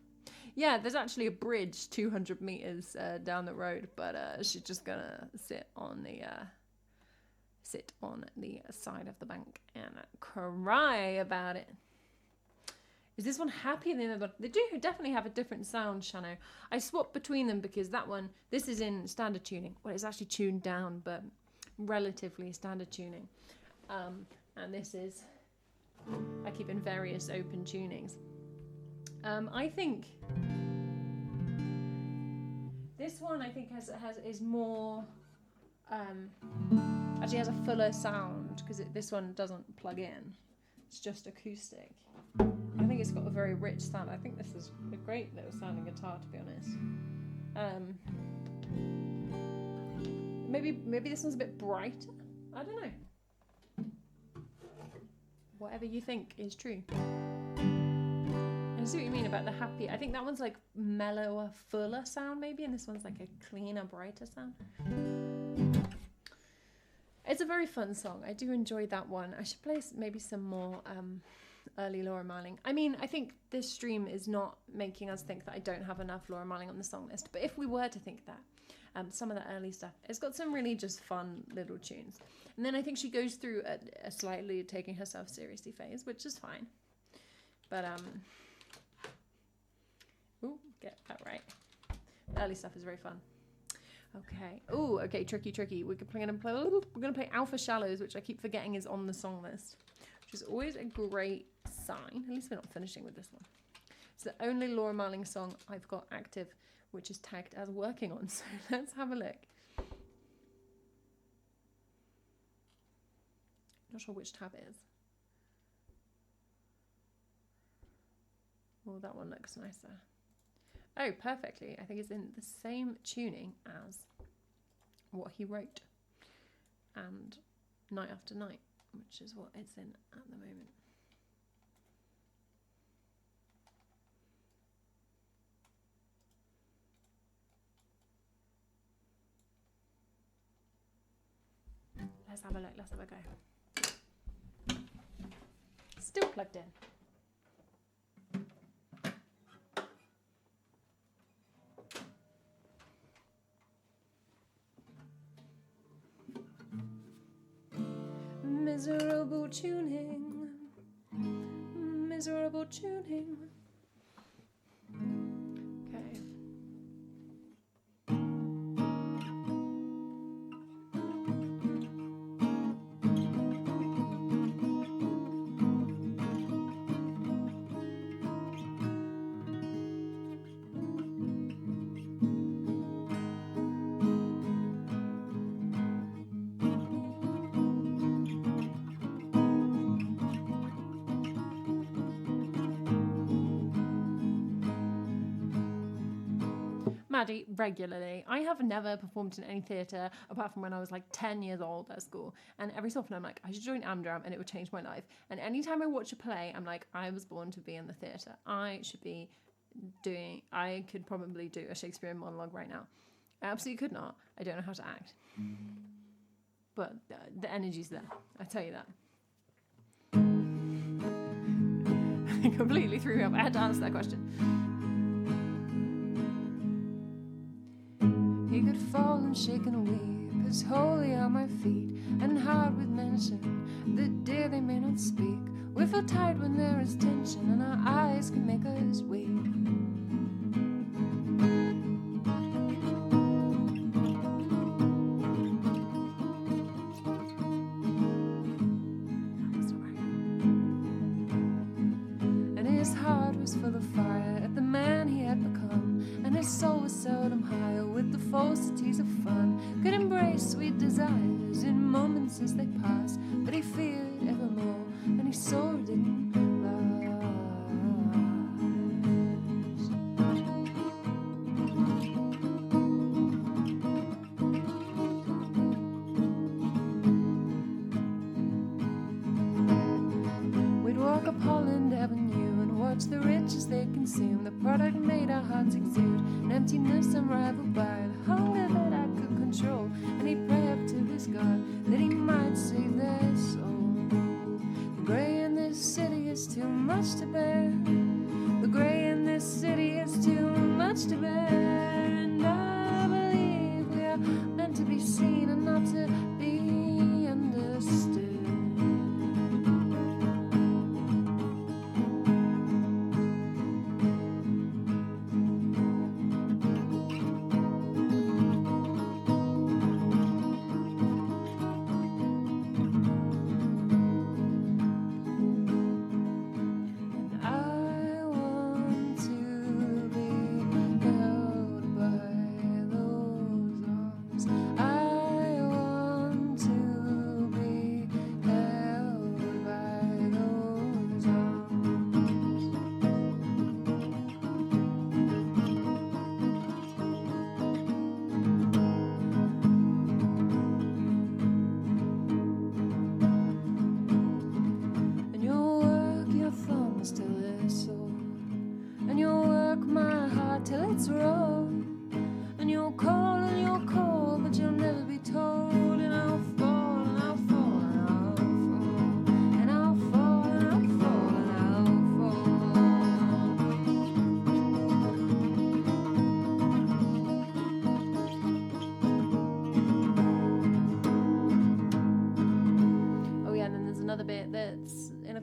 Yeah, there's actually a bridge 200 meters down the road, but she's just gonna sit on the side of the bank and cry about it. Is this one happier than the other? They do definitely have a different sound, Shano. I swapped between them because that one, this is in standard tuning. Well, it's actually tuned down, but relatively standard tuning. And this is, I keep in various open tunings. I think this one is more actually has a fuller sound because this one doesn't plug in. It's just acoustic. I think it's got a very rich sound. I think this is a great little sounding guitar, to be honest. Maybe this one's a bit brighter. I don't know. Whatever you think is true. I see what you mean about the happy. I think that one's like mellower, fuller sound maybe, and this one's like a cleaner, brighter sound. It's a very fun song. I do enjoy that one. I should play maybe some more early Laura Marling. I mean, I think this stream is not making us think that I don't have enough Laura Marling on the song list, but if we were to think that, some of the early stuff, it's got some really just fun little tunes. And then I think she goes through a slightly taking herself seriously phase, which is fine. But, ooh, get that right. The early stuff is very fun. Okay. Ooh, okay, tricky. We're gonna play Alpha Shallows, which I keep forgetting is on the song list, which is always a great sign. At least we're not finishing with this one. It's the only Laura Marling song I've got active, which is tagged as working on. So let's have a look. Not sure which tab it is. Oh, that one looks nicer. Oh, perfectly. I think it's in the same tuning as what he wrote. And Night After Night, which is what it's in at the moment. Let's have a look, let's have a go. Still plugged in. Miserable tuning, miserable tuning. Okay. Maddie, regularly. I have never performed in any theatre apart from when I was like 10 years old at school. And every so often I'm like, I should join Amdram and it would change my life. And anytime I watch a play, I'm like, I was born to be in the theatre. I could probably do a Shakespearean monologue right now. I absolutely could not. I don't know how to act. But the energy's there. I tell you that. I completely threw me off. I had to answer that question. He could fall and shake and weep, as holy are my feet, and hard with mention, the dear they may not speak. We feel tight when there is tension, and our eyes can make us weep. And his heart was full of fire at the man he had become, and his soul was seldom higher with the falsities of fun. Could embrace sweet desires in moments as they pass, but he feared evermore, and he saw it didn't last. We'd walk up Holland Avenue and watch the rich as they consume. The product made our hearts exude an emptiness unrivaled by the hunger that I could control. And he'd pray up to his God that he might save their soul. The grey in this city is too much to bear. The grey in this city is too much to bear. And I believe we are meant to be seen and not to be understood.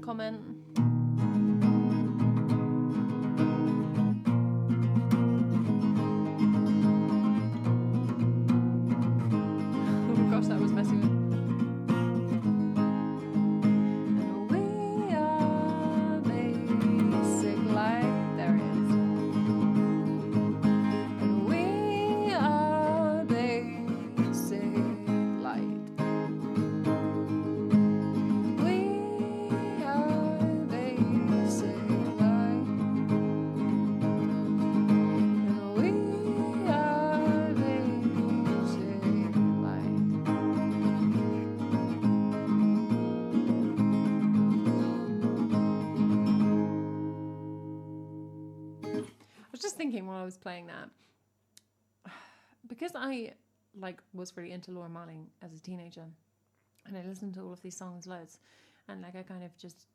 Comment. Oh gosh, that was messy. And we are basic light. There it is. And we are basic light. thinking while I was playing that, because I was really into Laura Marling as a teenager, and I listened to all of these songs loads, and I kind of just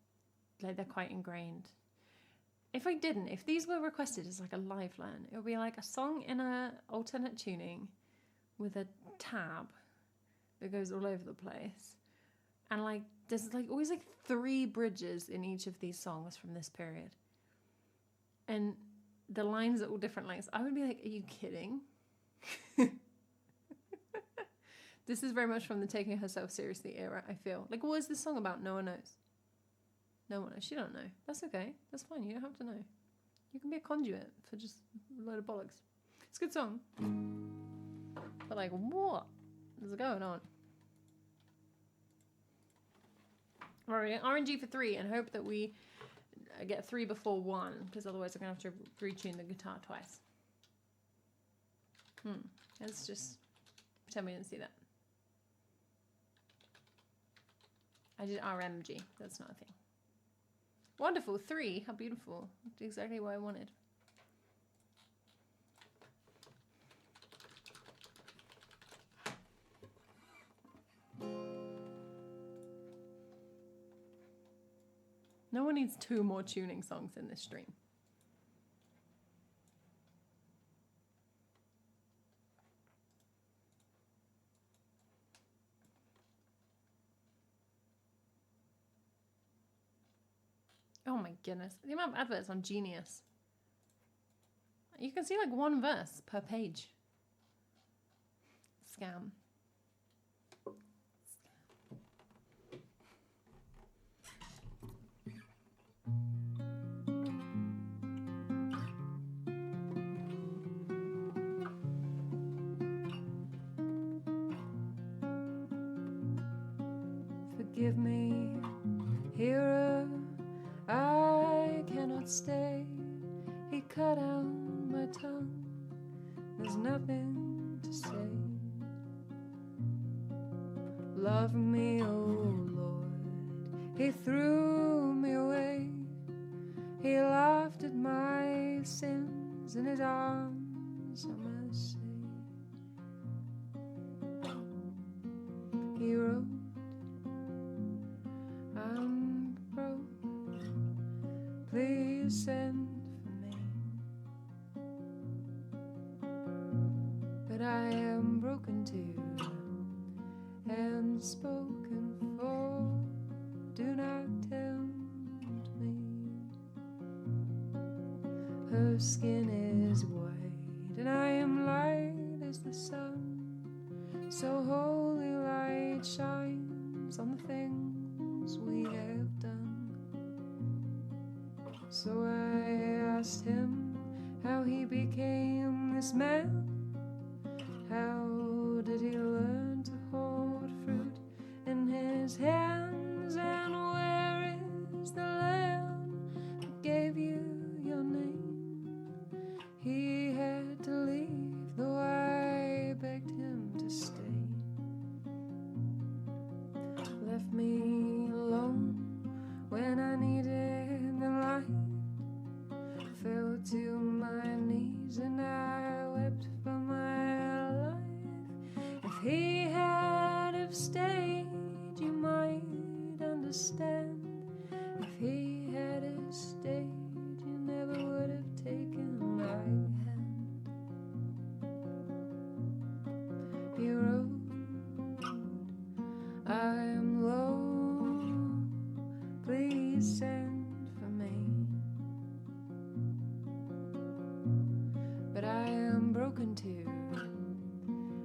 they're quite ingrained. If these were requested as a live learn, it would be a song in a alternate tuning with a tab that goes all over the place, and there's always 3 bridges in each of these songs from this period, and the lines are all different lengths. I would be are you kidding? This is very much from the taking herself seriously era, I feel. What is this song about? No one knows. No one knows. She don't know. That's okay. That's fine. You don't have to know. You can be a conduit for just a load of bollocks. It's a good song. But what is going on? Alright, RNG for 3 and hope that we get 3 before 1, because otherwise I'm going to have to retune the guitar twice. Let's just pretend we didn't see that. I did RMG. That's not a thing. Wonderful. 3. How beautiful. That's exactly what I wanted. No one needs 2 more tuning songs in this stream. Oh my goodness. The amount of adverts on Genius. You can see 1 verse per page. Scam. Forgive me, hearer, I cannot stay. He cut out my tongue, there's nothing to say. Love me, oh Lord, he threw me away. He laughed at my sins in his arms, I must say. He wrote, I'm broke, please send for me. But I am broken too, and spoken for, do not tempt me. Her skin is white, and I am light as the sun. So holy light shines on the things we have done. So I asked him how he became this man. How did he learn to hold fruit in his hands? And where is the land that gave you your name? He had to leave, though I begged him to stay. Left me alone when I needed the light. Fell to my knees and I wept for my life. If he had have stayed, you might understand. If he had have stayed, you never would have taken my hand. He wrote, I am low, please send for me. But I am broken too,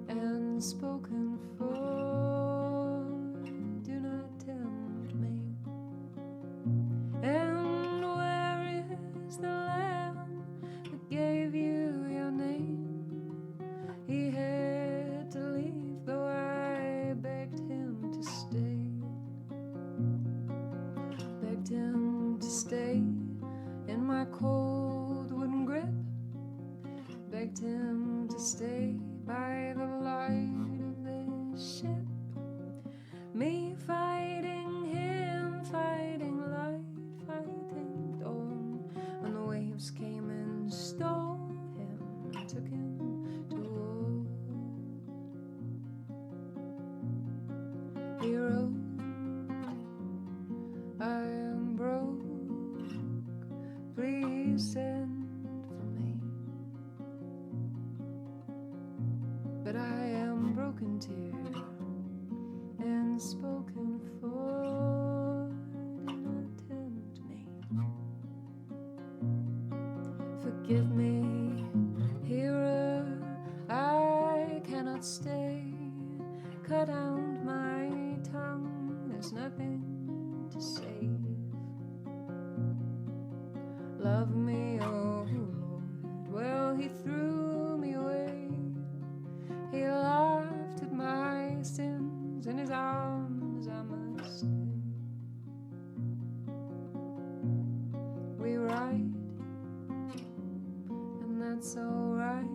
and spoken for, do not tempt me. And where is the lamb that gave you your name? He had to leave, though I begged him to stay. Begged him to stay in my cold wooden grip. Begged him to stay by the light of but I am broken too and spoken for. Do not tempt me. Forgive me, hearer, I cannot stay. Cut out my tongue, there's nothing to save. Love me, oh Lord, well he threw me away. He laughed at my sins, in his arms I must stay. We write, and that's alright.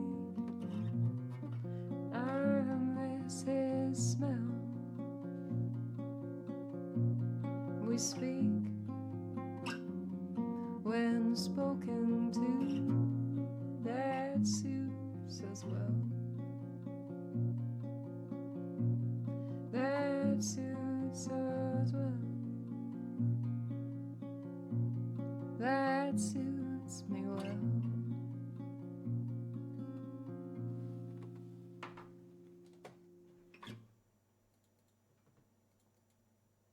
I miss his smell. We speak when spoken to, that suits us well. That suits us well. That suits me well.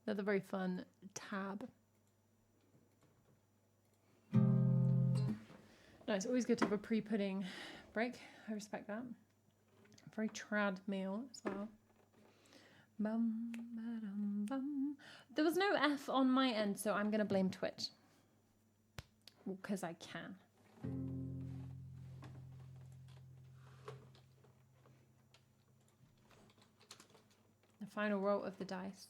Another very fun tab. No, it's always good to have a pre-pudding break. I respect that. Very trad meal as well. Bum, ba-dum, bum. There was no F on my end, so I'm going to blame Twitch. Because I can. The final roll of the dice.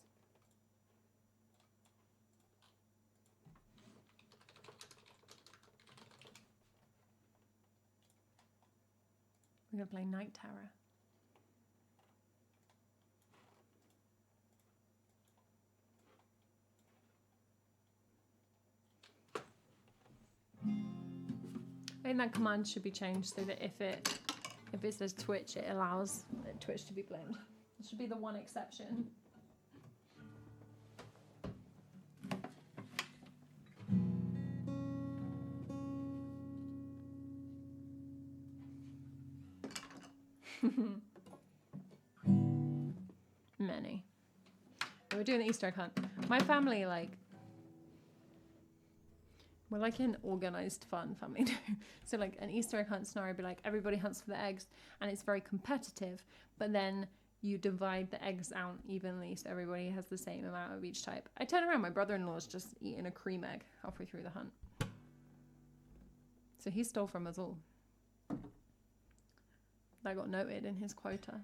We're going to play Night Terror. I think that command should be changed so that if it says Twitch, it allows Twitch to be blamed. It should be the one exception. Many. We're doing the Easter egg hunt. My family, we're like an organized fun family. So like an Easter egg hunt scenario would be like everybody hunts for the eggs and it's very competitive, but then you divide the eggs out evenly so everybody has the same amount of each type. I turn around, my brother-in-law's just eating a cream egg halfway through the hunt. So he stole from us all. That got noted in his quota.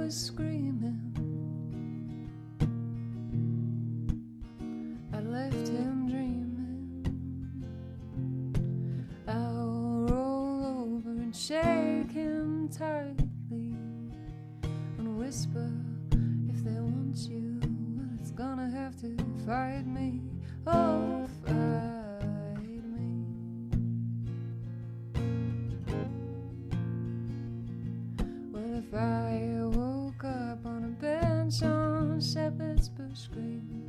Screaming, I left him dreaming. I'll roll over and shake him tightly and whisper, if they want you, well, it's gonna have to fight me. Oh, fight me. Well, if I on Shepherd's Bush Green,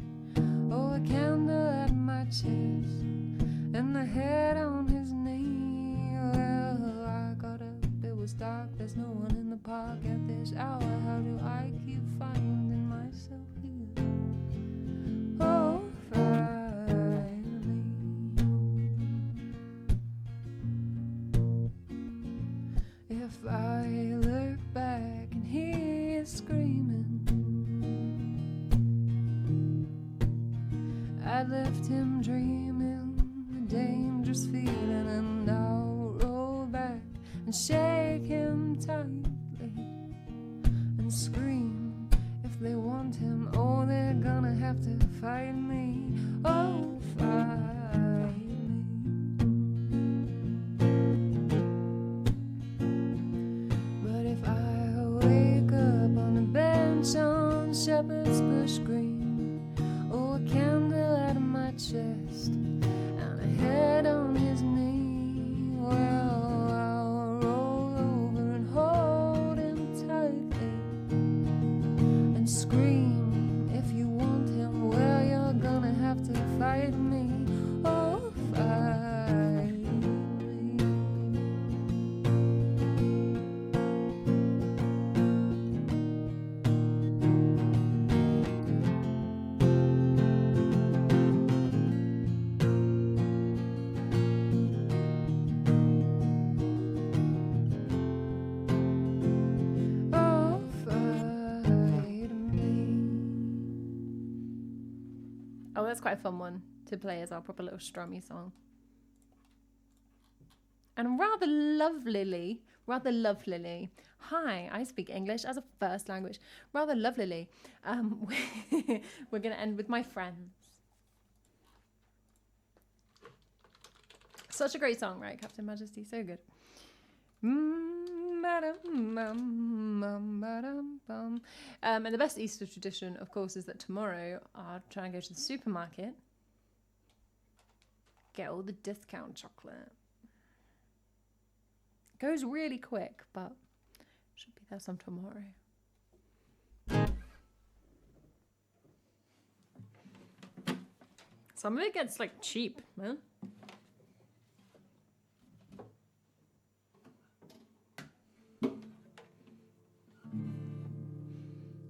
oh, a candle at my chest and the head on his knee. Well, I got up, it was dark, there's no one in the park at this hour. How do I keep finding myself here? Oh, finally, if I look back and he is screaming, I left him dreaming, a dangerous feeling, and I'll roll back and shake him tightly and scream, if they want him, oh, they're gonna have to fight me. Oh, fight me. But if I wait gonna scream. Oh, a candle out of my chest and a head on his knee. Well, I'll roll over and hold him tightly and scream. If you want him, well, you're gonna have to fight me. Oh, fight me. Oh, fight me. Oh, that's quite a fun one to play as our proper little strummy song. And rather lovelily, hi, I speak English as a first language. Rather lovelily, we're going to end with My Friends. Such a great song, right, Captain Majesty? So good. And the best Easter tradition, of course, is that tomorrow I'll try and go to the supermarket, get all the discount chocolate. Goes really quick, but should be there some tomorrow. Some of it gets like cheap, man.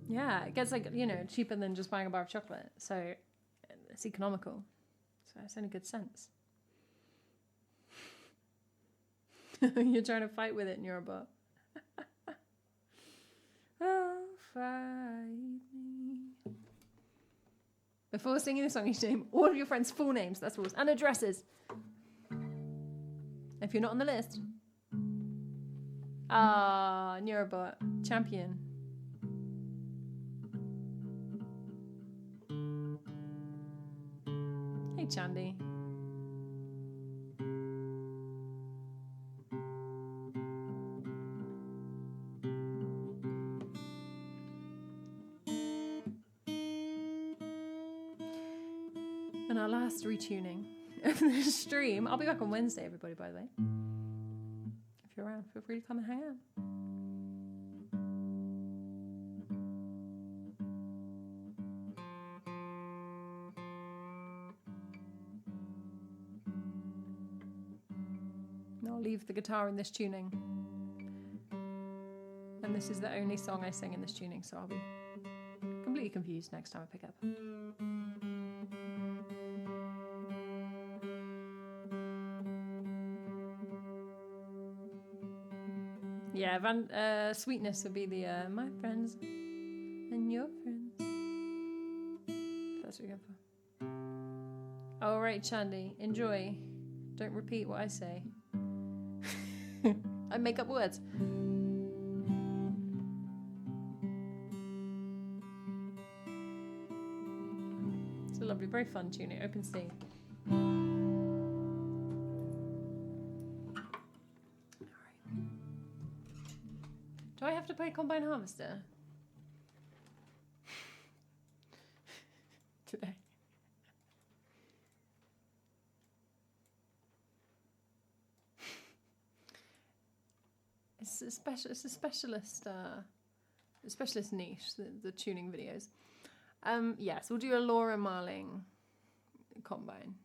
Yeah, it gets like, cheaper than just buying a bar of chocolate. So it's economical. So it's in a good sense. You're trying to fight with it in your butt. Oh, fight me. Before singing the song, you should name all of your friends' full names. That's rules. And addresses. If you're not on the list. Neurobot. Champion. Hey, Chandy. And our last retuning of the stream. I'll be back on Wednesday, everybody, by the way. If you're around, feel free to come and hang out. And I'll leave the guitar in this tuning. And this is the only song I sing in this tuning, so I'll be completely confused next time I pick up. Yeah, Sweetness would be the my friends and your friends. That's what you're going for. All right, Chandy, enjoy. Don't repeat what I say. I make up words. It's a lovely, very fun tuning. Open C. Do I have to play Combine Harvester? Today. It's a specialist niche, the tuning videos. Yes, we'll do a Laura Marling combine.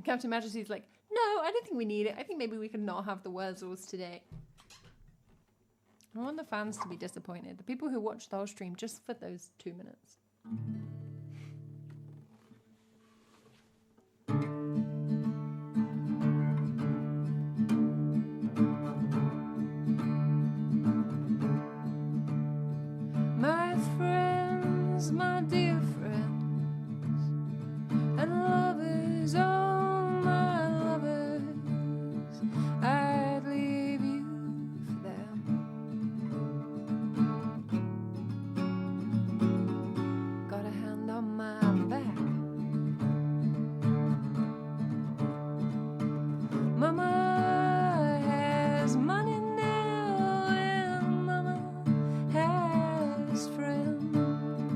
Captain Majesty's like, no, I don't think we need it. I think maybe we can not have the Wurzels today. I want the fans to be disappointed. The people who watch the whole stream just for those 2 minutes. My friends, my dear friends, and lovers, oh my lovers, I'd leave you for them. Got a hand on my back. Mama has money now, and Mama has friends.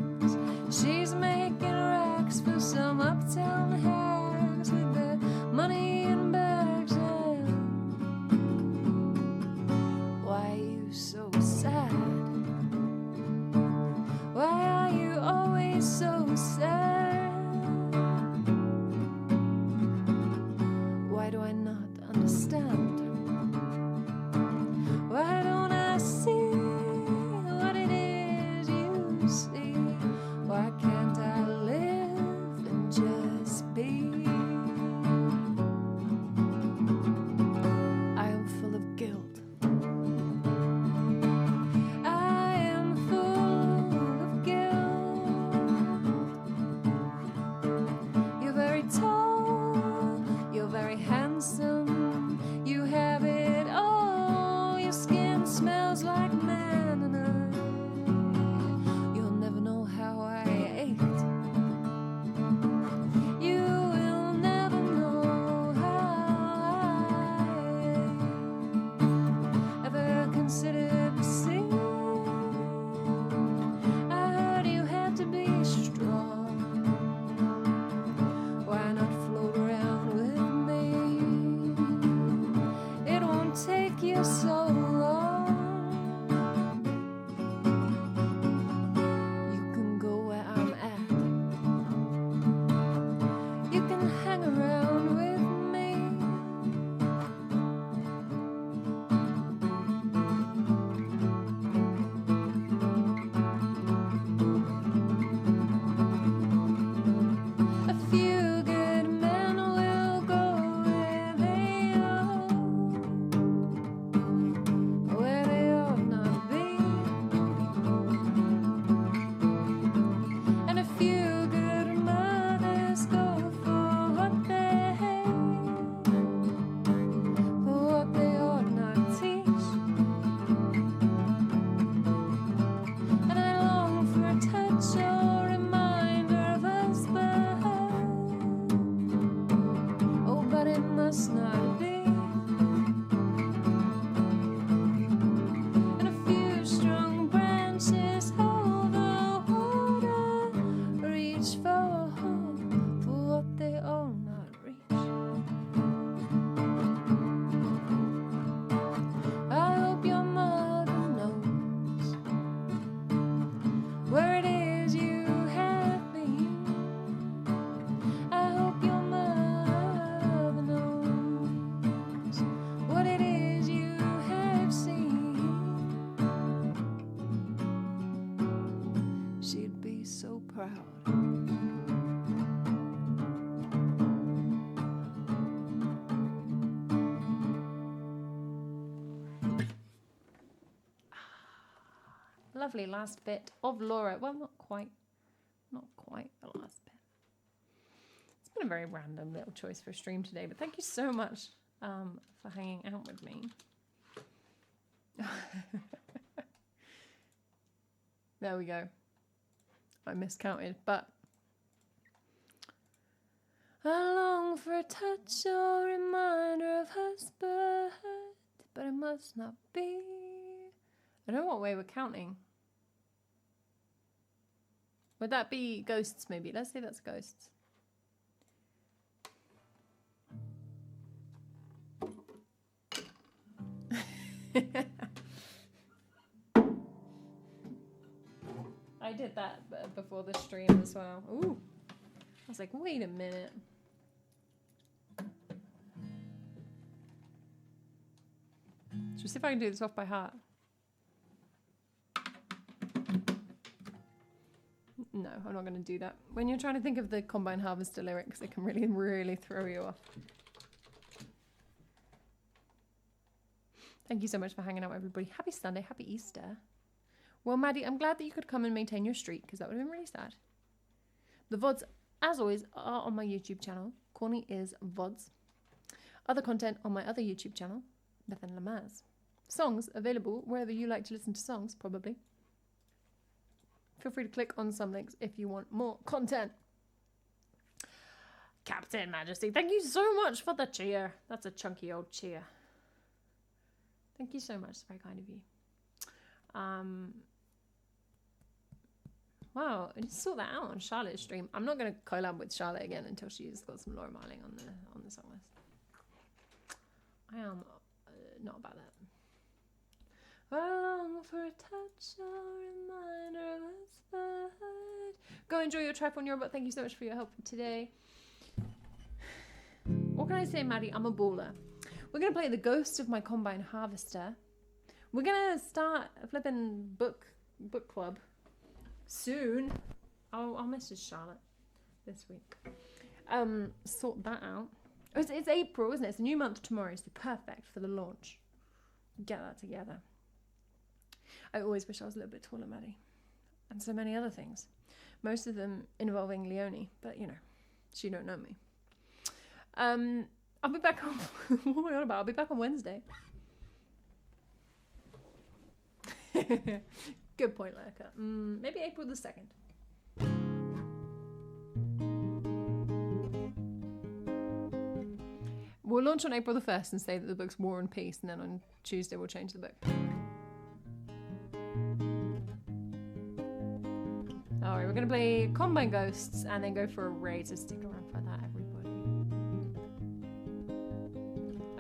crowd. Lovely last bit of Laura. Well, not quite the last bit. It's been a very random little choice for a stream today, but thank you so much for hanging out with me. There we go. I miscounted, but I long for a touch or reminder of husband, but it must not be. I don't know what way we're counting. Would that be ghosts, maybe? Let's say that's ghosts. I did that before the stream as well. Ooh. I was like, wait a minute. Should we see if I can do this off by heart? No, I'm not going to do that. When you're trying to think of the Combine Harvester lyrics, it can really, really throw you off. Thank you so much for hanging out, everybody. Happy Sunday, happy Easter. Well, Maddie, I'm glad that you could come and maintain your streak, because that would have been really sad. The VODs, as always, are on my YouTube channel. Corny is VODs. Other content on my other YouTube channel, Bethan Lamaz. Songs available wherever you like to listen to songs, probably. Feel free to click on some links if you want more content. Captain Majesty, thank you so much for the cheer. That's a chunky old cheer. Thank you so much. It's very kind of you. Wow, I just sort that out on Charlotte's stream. I'm not going to collab with Charlotte again until she's got some Laura Marling on the song list. I am not about that. I long for a touch or reminder of us, but go enjoy your trip on your butt. Thank you so much for your help today. What can I say, Maddie? I'm a baller. We're going to play The Ghost of My Combine Harvester. We're going to start a flipping book club soon. I'll message Charlotte this week. Sort that out. It's April, isn't it? It's a new month tomorrow, so perfect for the launch. Get that together. I always wish I was a little bit taller, Maddie. And so many other things. Most of them involving Leonie, but you know, she don't know me. I'll be back on what am I on about? I'll be back on Wednesday. Good point, Lurker. Maybe April the 2nd. We'll launch on April the 1st and say that the book's War and Peace, and then on Tuesday we'll change the book. Alright, we're going to play Combine Ghosts and then go for a raid, so stick around for that, everybody.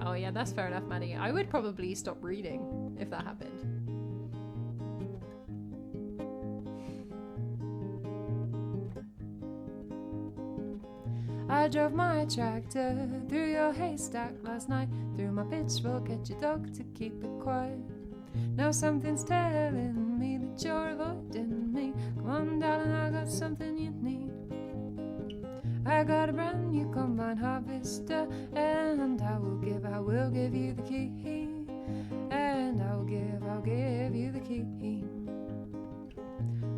Oh yeah, that's fair enough, Maddie. I would probably stop reading if that happened. I drove my tractor through your haystack last night, threw my pitchfork at your dog to keep it quiet. Now something's telling me that you're avoiding me. Come on, darling, I got something you need. I got a brand new Combine Harvester, and I will give you the key. And I'll give you the key.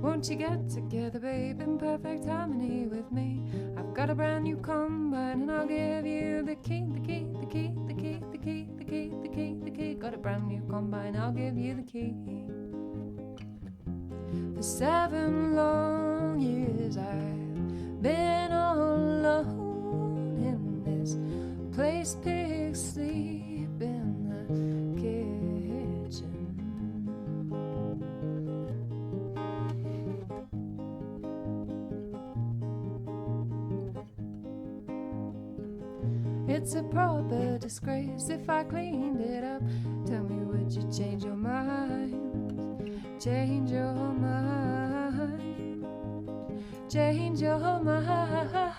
Won't you get together, babe, in perfect harmony with me? I've got a brand new Combine, and I'll give you the key, the key, the key, the key, the key, the key, the key, the key. Got a brand new Combine, I'll give you the key. For 7 long years I've been all alone in this place, pigs sleep in the kitchen. It's a proper disgrace if I cleaned it up. Tell me, would you change your mind? Change your mind. Change your mind.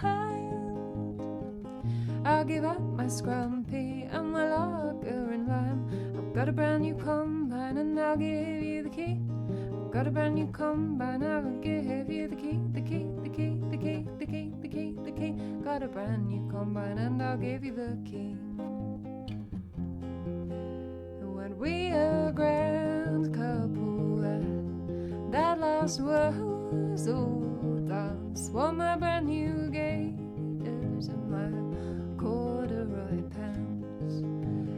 I'll give up my scrumpy and my lager and lime. I've got a brand new Combine, and I'll give you the key. I've got a brand new combine, I will give you the key, the key, the key, the key, the key, the key, the key. Got a brand new combine and I'll give you the key. When we a grand couple at that last was old dance, wore my brand new gaiters and my corduroy pants,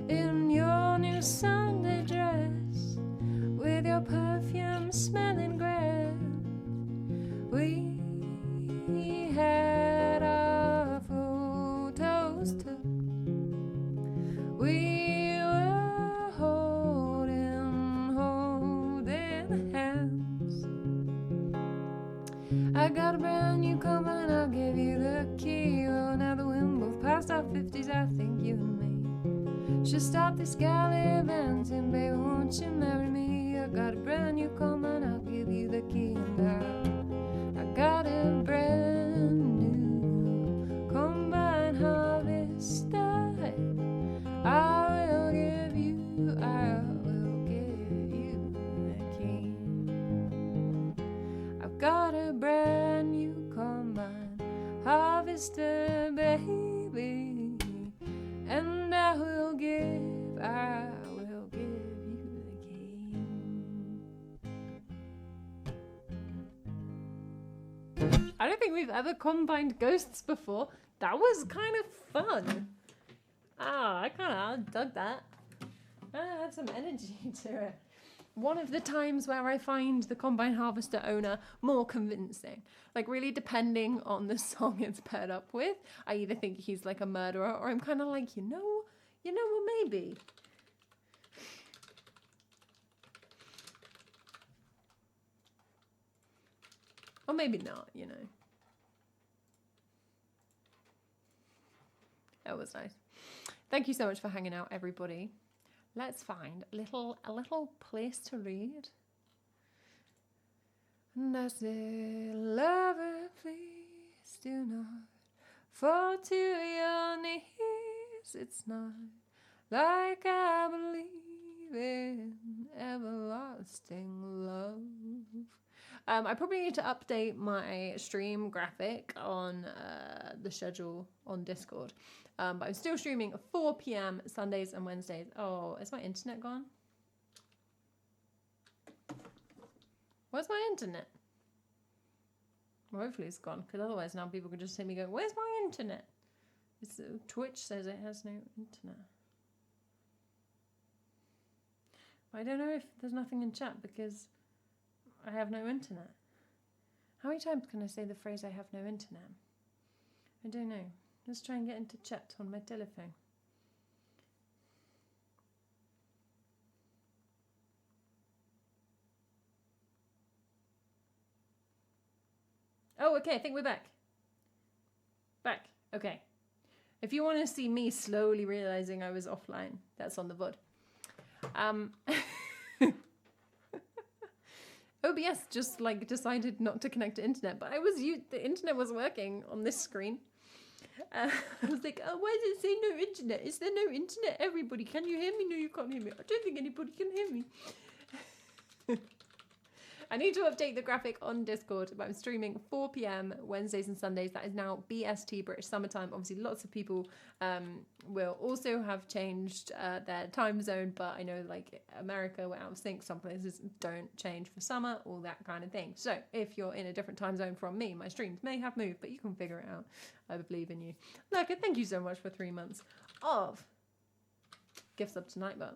in your new Sunday dress, with your perfume smelling grand. We had our photos took. We were holding hands. I got a brand new combine, I'll give you the key. Well, now that we're both past our 50s, I think you and me should stop this gallivanting. Baby, won't you marry me? I got a brand new combine, I'll give you the key. And I got a brand new combine harvester. I will give you the key. I've got a brand new combine harvester, baby, and I will give you the key. I don't think we've ever combined ghosts before. That was kind of fun. I dug that. I had some energy to it. One of the times where I find the combine harvester owner more convincing, like really depending on the song it's paired up with, I either think he's like a murderer or I'm kind of like, you know, well, maybe. Or maybe not, you know. That was nice. Thank you so much for hanging out, everybody. Let's find a little place to read. And I say, lover, please do not fall to your knees. It's not like I believe in everlasting love. I probably need to update my stream graphic on the schedule on Discord. But I'm still streaming at 4 p.m. Sundays and Wednesdays. Oh, is my internet gone? Where's my internet? Well, hopefully it's gone, because otherwise now people can just hear me go, where's my internet? Twitch says it has no internet. But I don't know if there's nothing in chat because I have no internet. How many times can I say the phrase I have no internet? I don't know. Let's try and get into chat on my telephone. Oh, okay, I think we're back. Back, okay. If you want to see me slowly realizing I was offline, that's on the VOD. OBS just like decided not to connect to internet, but the internet was working on this screen. I was like, oh, why does it say no internet? Is there no internet? Everybody, can you hear me? No, you can't hear me. I don't think anybody can hear me. I need to update the graphic on Discord, but I'm streaming 4 p.m. Wednesdays and Sundays. That is now BST, British Summertime. Obviously, lots of people will also have changed their time zone, but I know like America, we're out of sync. Some places don't change for summer, all that kind of thing. So if you're in a different time zone from me, my streams may have moved, but you can figure it out. I believe in you. Look, thank you so much for 3 months of Gifts Up to Nightmare.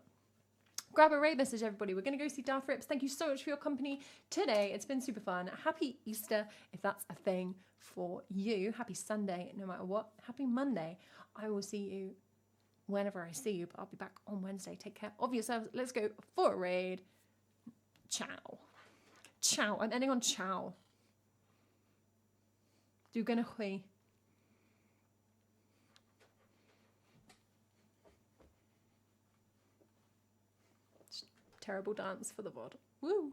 Grab a Ray message, everybody. We're going to go see Darth Rips. Thank you so much for your company today. It's been super fun. Happy Easter, if that's a thing for you. Happy Sunday, no matter what. Happy Monday. I will see you whenever I see you, but I'll be back on Wednesday. Take care of yourselves. Let's go for a raid. Ciao. Ciao. I'm ending on ciao. Du gonna hui. Terrible dance for the VOD. Woo!